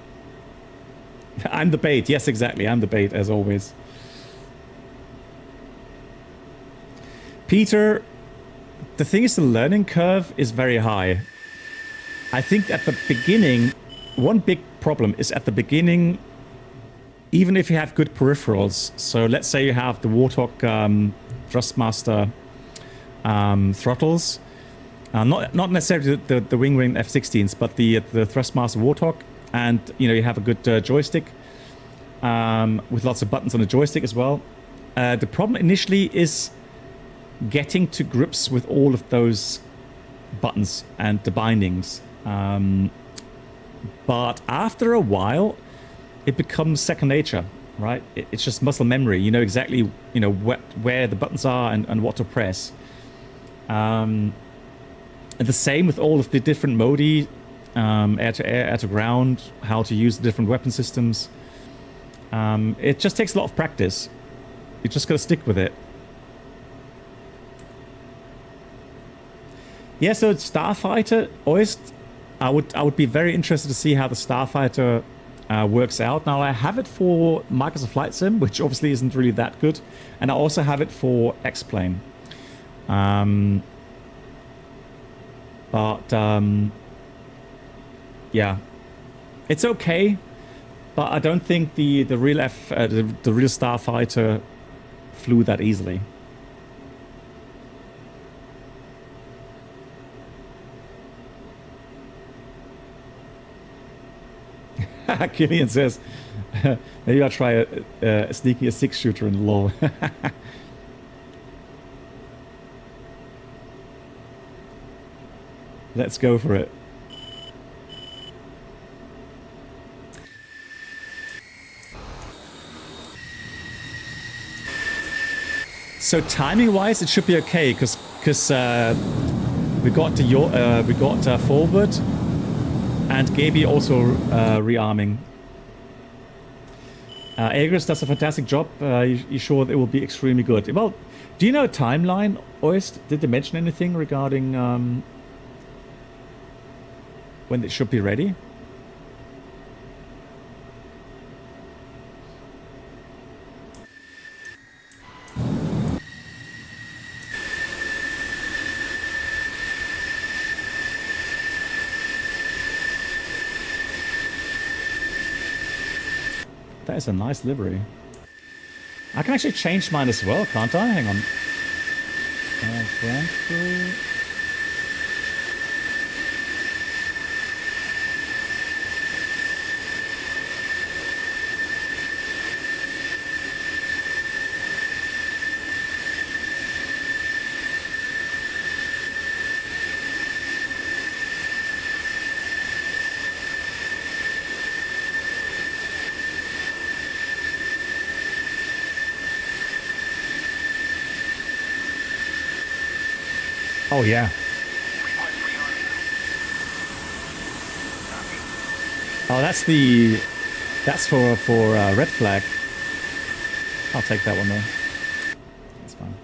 I'm the bait, yes, exactly. I'm the bait, as always. Peter, the thing is, the learning curve is very high. I think at the beginning, one big problem is at the beginning, even if you have good peripherals, so let's say you have the Warthog Thrustmaster throttles, not necessarily the wing F-16s, but the Thrustmaster Warthog, and you have a good joystick with lots of buttons on the joystick as well. The problem initially is getting to grips with all of those buttons and the bindings. But after a while, it becomes second nature, right? It's just muscle memory. You know exactly, where the buttons are and what to press. And the same with all of the different modi, air to air, air to ground, how to use the different weapon systems. It just takes a lot of practice. You just got to stick with it. Yeah, so Starfighter, Oist, I would be very interested to see how the Starfighter works out. Now, I have it for Microsoft Flight Sim, which obviously isn't really that good. And I also have it for X-Plane. Yeah, it's okay, but I don't think the real the real Starfighter flew that easily. Killian says, maybe I'll try sneaking a 6-shooter in low. Let's go for it. So timing-wise, it should be okay because we got forward. And Gaby also rearming. Egress does a fantastic job. You sure it will be extremely good? Well, do you know a timeline, Oist? Did they mention anything regarding when it should be ready? That is a nice livery. I can actually change mine as well, can't I? Hang on. Grand Prix. Oh yeah. Oh, that's for red flag. I'll take that one though. That's fine.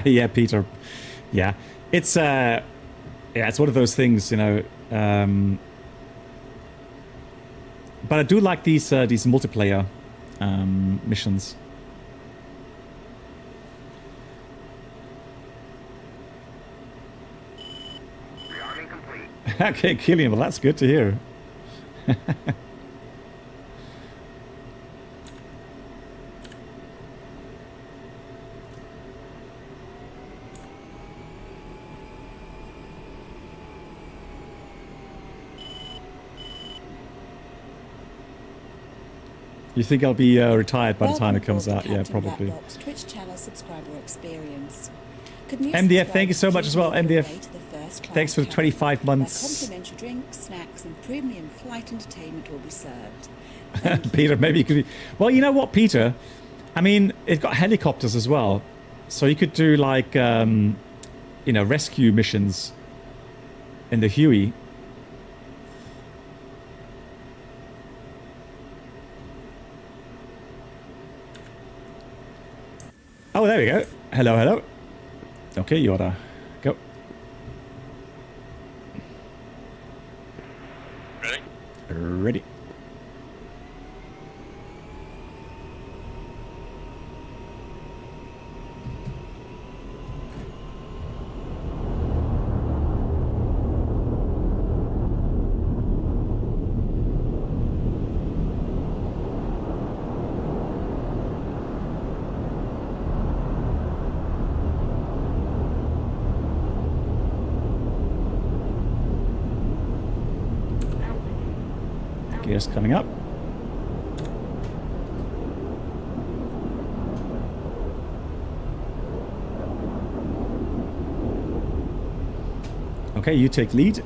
Yeah, Peter. Yeah, it's one of those things, you know. But I do like these multiplayer missions. Rearming complete. Okay, Killian, well that's good to hear. You think I'll be retired by the time it comes out? Yeah, probably. Blackbox Twitch channel subscriber experience. MDF, thank you so much as well. MDF, thanks for the 25 months. Complimentary drinks, snacks, and premium flight entertainment will be served. Peter, maybe you could. Well, you know what, Peter? I mean, it's got helicopters as well, so you could do like, you know, rescue missions in the Huey. Oh, there we go. Hello, hello. Okay, Yoda. Go. Ready? Ready. Gears coming up. Okay, you take lead.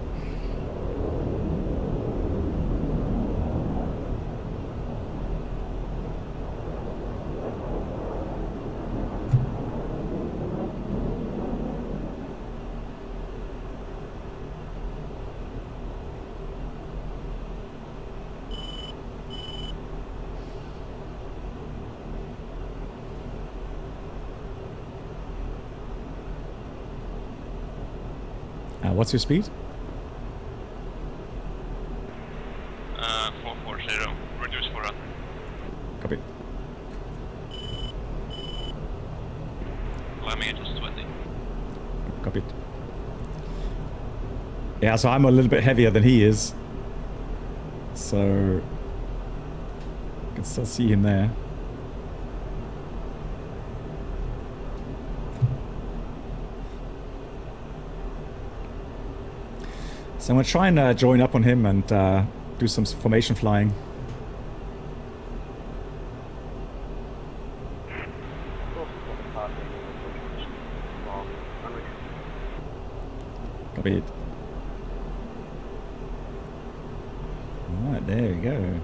What's your speed? 440. Reduce for run. Copy. Climbing it was 20. Copy. Yeah, so I'm a little bit heavier than he is. So I can still see him there. So I'm going to try and join up on him and do some formation flying. Copy it. Alright, there we go.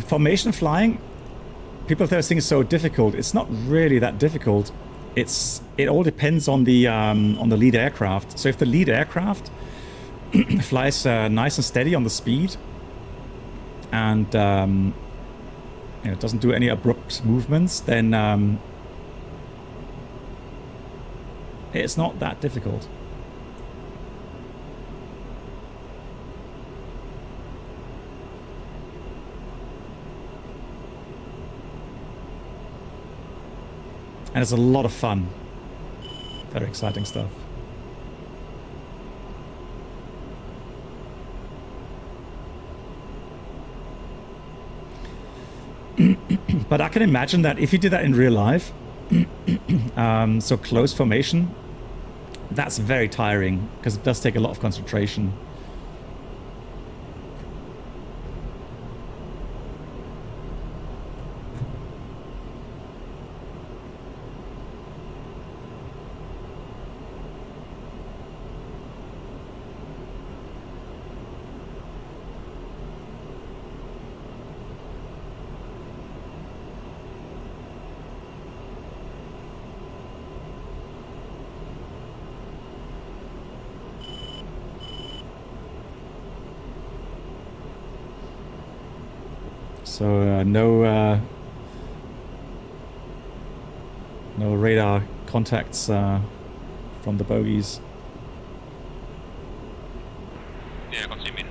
formation flying, people think it's so difficult. It's not really that difficult. It all depends on the lead aircraft. So if the lead aircraft flies nice and steady on the speed, and it doesn't do any abrupt movements, then it's not that difficult. And it's a lot of fun. Very exciting stuff. But I can imagine that if you did that in real life, so close formation, that's very tiring because it does take a lot of concentration. So no radar contacts from the bogies. Yeah, I can see me.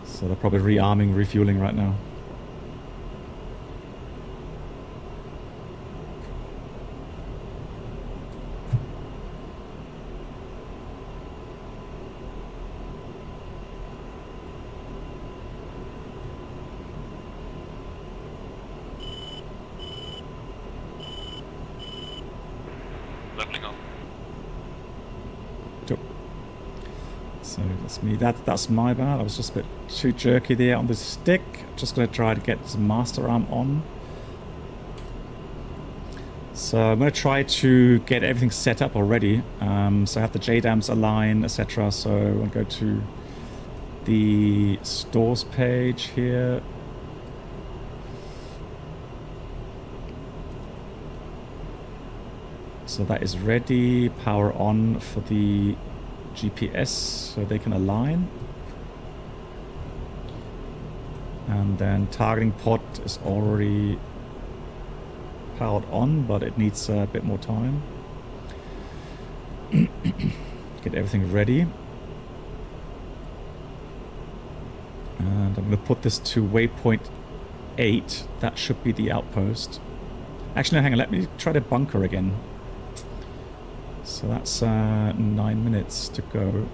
So they're probably rearming, refueling right now. Leveling up. So that's me. That's my bad. I was just a bit too jerky there on the stick. Just going to try to get some master arm on. So I'm going to try to get everything set up already. So I have the JDAMs align, etc. So I'm going to go to the stores page here. So that is ready. Power on for the GPS so they can align. And then targeting pod is already powered on, but it needs a bit more time. Get everything ready. And I'm going to put this to waypoint 8. That should be the outpost. Actually, no, hang on. Let me try to bunker again. So that's 9 minutes to go.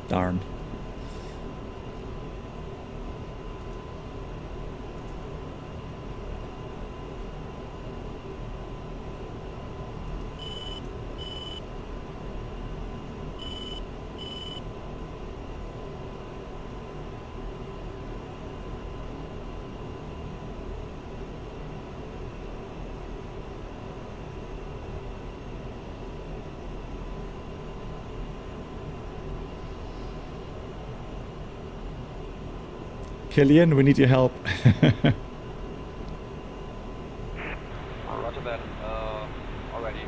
Darn. Killian, we need your help. Roger that. Already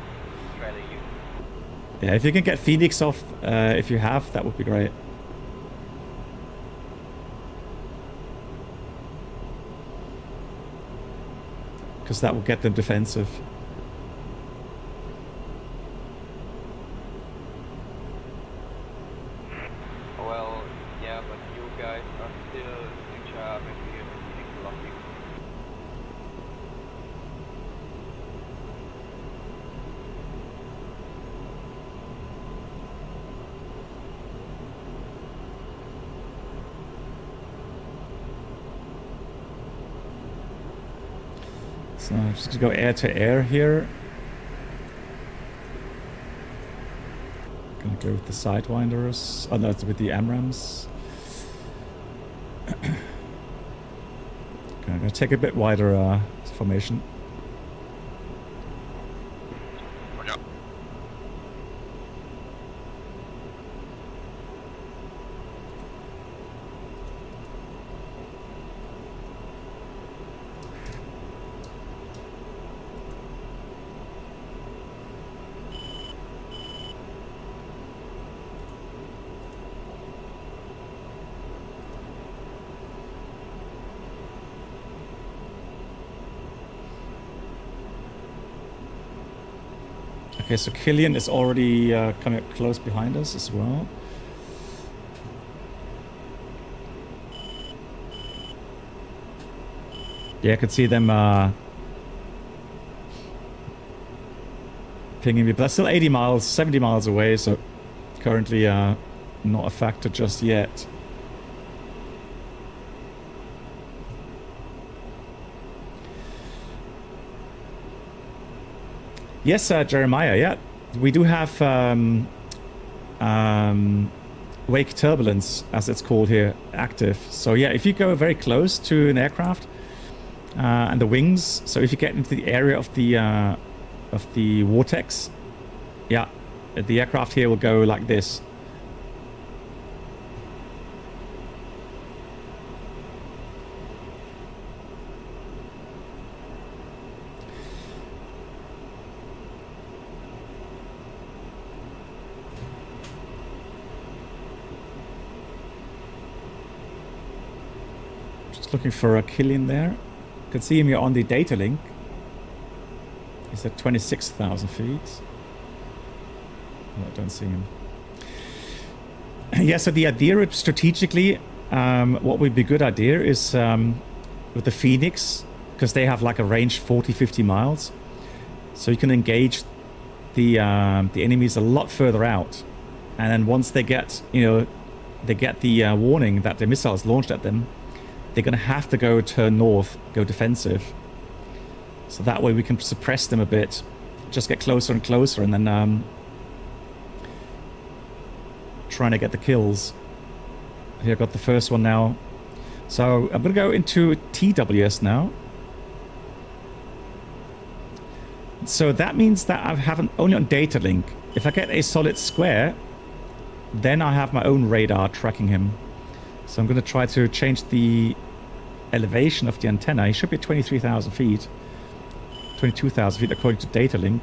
trailing you. Yeah, if you can get Phoenix off, if you have, that would be great. Because that will get them defensive. Well, yeah, but you guys are still in charge of the locking. So I'm just gonna go air to air here. Gonna go with the sidewinders. Oh no, it's with the AMRAAMs. Okay, I'm gonna take a bit wider formation. Okay, so Killian is already coming up close behind us as well. Yeah, I can see them pinging me, but that's still 80 miles, 70 miles away, so currently not a factor just yet. Yes, Jeremiah, yeah. We do have wake turbulence, as it's called here, active. So yeah, if you go very close to an aircraft and the wings, so if you get into the area of the vortex, yeah, the aircraft here will go like this. Looking for a Killian there. You can see him here on the data link. He's at 26,000 feet. Oh, I don't see him. Yeah, so the idea strategically, what would be a good idea is with the Phoenix, because they have like a range 40, 50 miles. So you can engage the enemies a lot further out. And then once they get, they get the warning that the missile is launched at them, they're going to have to go turn north, go defensive. So that way we can suppress them a bit, just get closer and closer, and then trying to get the kills. Here I got the first one now. So I'm going to go into TWS now. So that means that I have only on data link. If I get a solid square, then I have my own radar tracking him. So I'm going to try to change the elevation of the antenna. He should be 23,000 feet. 22,000 feet according to data link.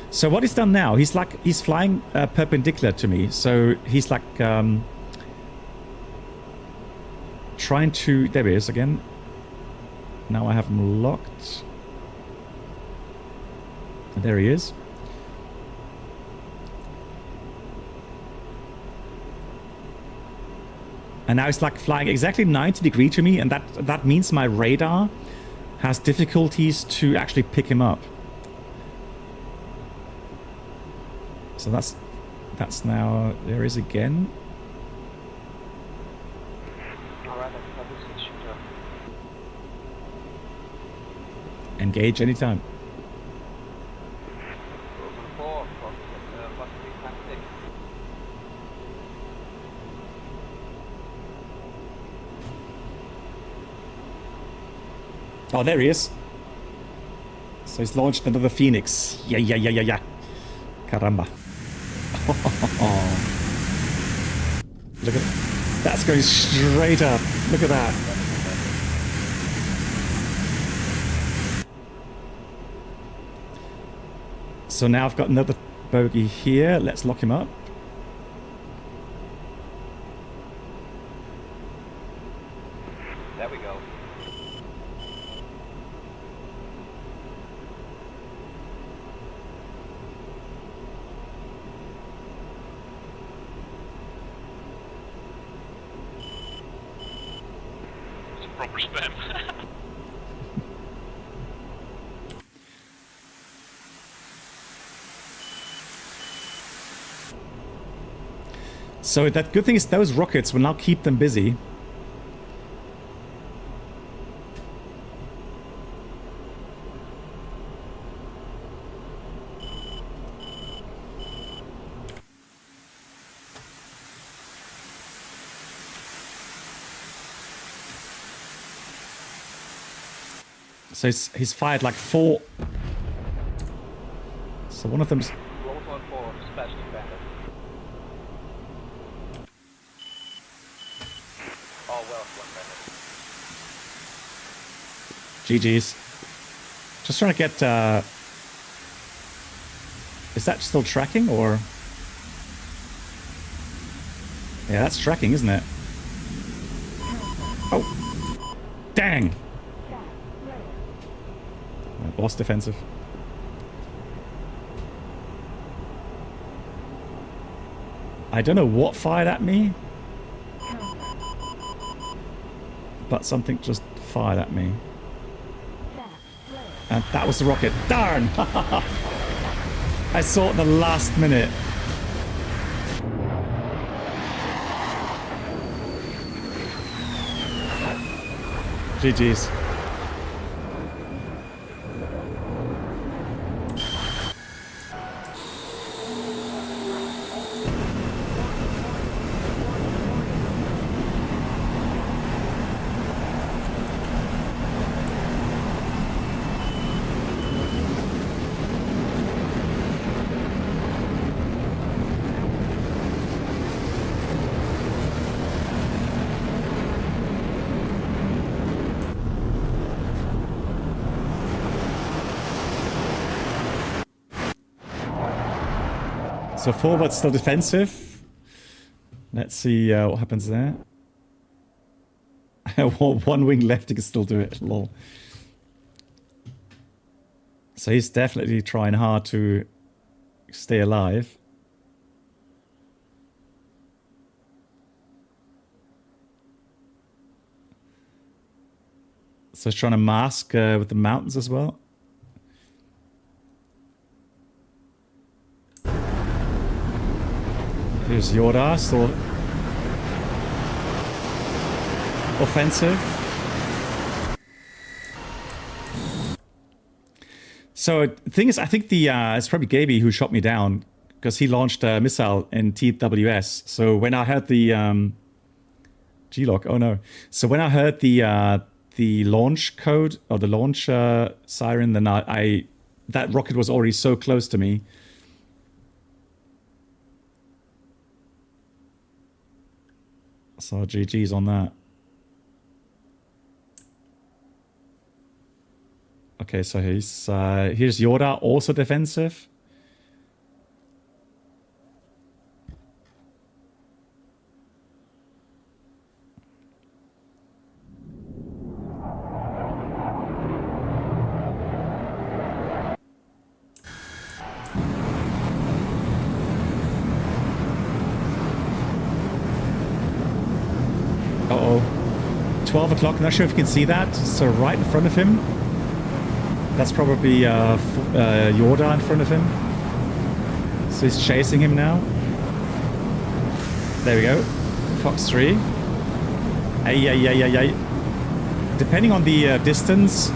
So what he's done now, he's flying perpendicular to me. So he's like trying to, there he is again. Now I have him locked. And there he is. And now it's like flying exactly 90 degrees to me, and that means my radar has difficulties to actually pick him up. So that's now, there he is again. Engage anytime. Oh, there he is. So he's launched another Phoenix. Yeah. Caramba. Look at that. That's going straight up. Look at that. So now I've got another bogey here. Let's lock him up. There we go. Proper spam. So that good thing is those rockets will now keep them busy. So he's fired like 4. So one of them's... Roll 1 for special bandit. All well, 1 minute. GG's. Just trying to get... Is that still tracking, or... Yeah, that's tracking, isn't it? Oh! Dang! Boss defensive. I don't know what fired at me, but something just fired at me. And that was the rocket. Darn! I saw it in the last minute. GG's. So forward still defensive. Let's see what happens there. One wing left, he can still do it. Lol. So he's definitely trying hard to stay alive. So he's trying to mask with the mountains as well. Here's Yoda, still offensive. So the thing is, I think it's probably Gaby who shot me down because he launched a missile in TWS. So when I heard the G-lock, oh no! So when I heard the launch code or the launch siren, then that rocket was already so close to me. So GG's on that. Okay, so here's Yoda, also defensive. Uh-oh. 12 o'clock, not sure if you can see that. So right in front of him. That's probably Yoda in front of him. So he's chasing him now. There we go. Fox 3. Ay. Depending on the distance.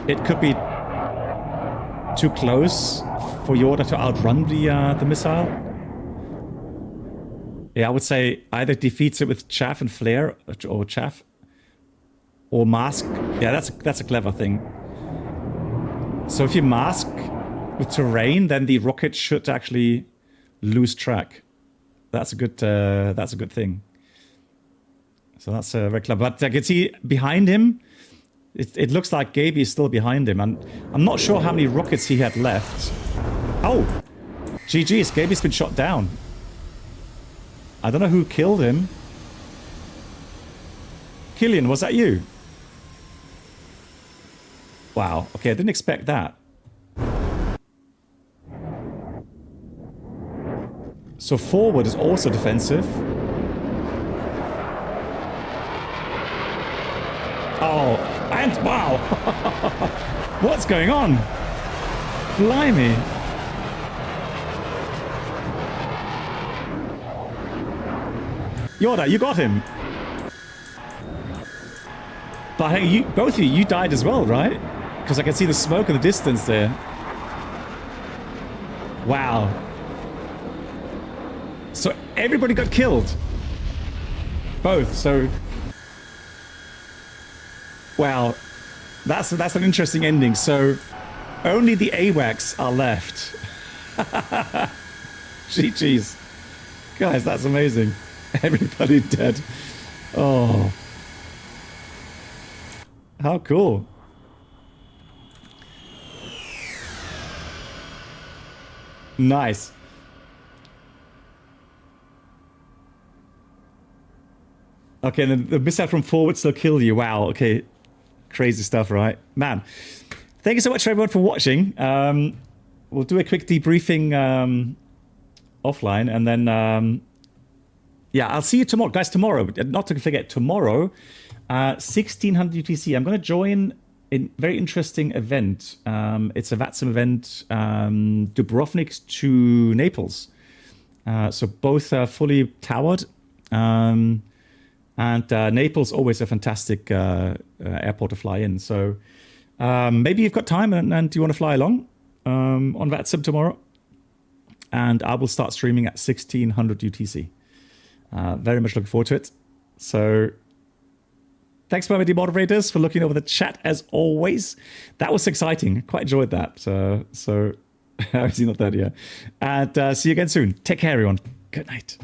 It could be too close for Yoda to outrun the missile. Yeah, I would say either defeats it with chaff and flare, or chaff, or mask. Yeah, that's a clever thing. So if you mask with terrain, then the rocket should actually lose track. That's a good thing. So that's very clever. But I can see behind him, it looks like Gaby is still behind him, and I'm not sure how many rockets he had left. Oh, GG's, Gaby's been shot down. I don't know who killed him. Killian, was that you? Wow, okay, I didn't expect that. So forward is also defensive. Oh, and wow! What's going on? Blimey! Yoda, you got him. But hey, both of you died as well, right? Because I can see the smoke in the distance there. Wow. So everybody got killed. Both. So, wow, that's an interesting ending. So, only the AWACS are left. GG's. Guys, that's amazing. Everybody dead. Oh. How cool. Nice. Okay, then the missile from forward still kill you. Wow, okay. Crazy stuff, right? Man, thank you so much for everyone for watching. We'll do a quick debriefing offline, and then, yeah, I'll see you tomorrow. Guys, tomorrow, not to forget, tomorrow, 1600 UTC, I'm going to join a very interesting event. It's a VATSIM event, Dubrovnik to Naples. So both are fully towered. And Naples always a fantastic airport to fly in. So maybe you've got time and you want to fly along on VATSIM tomorrow. And I will start streaming at 1600 UTC. Very much looking forward to it. So thanks, my moderators, for looking over the chat as always. That was exciting. Quite enjoyed that. So obviously not that, yeah. And see you again soon. Take care, everyone. Good night.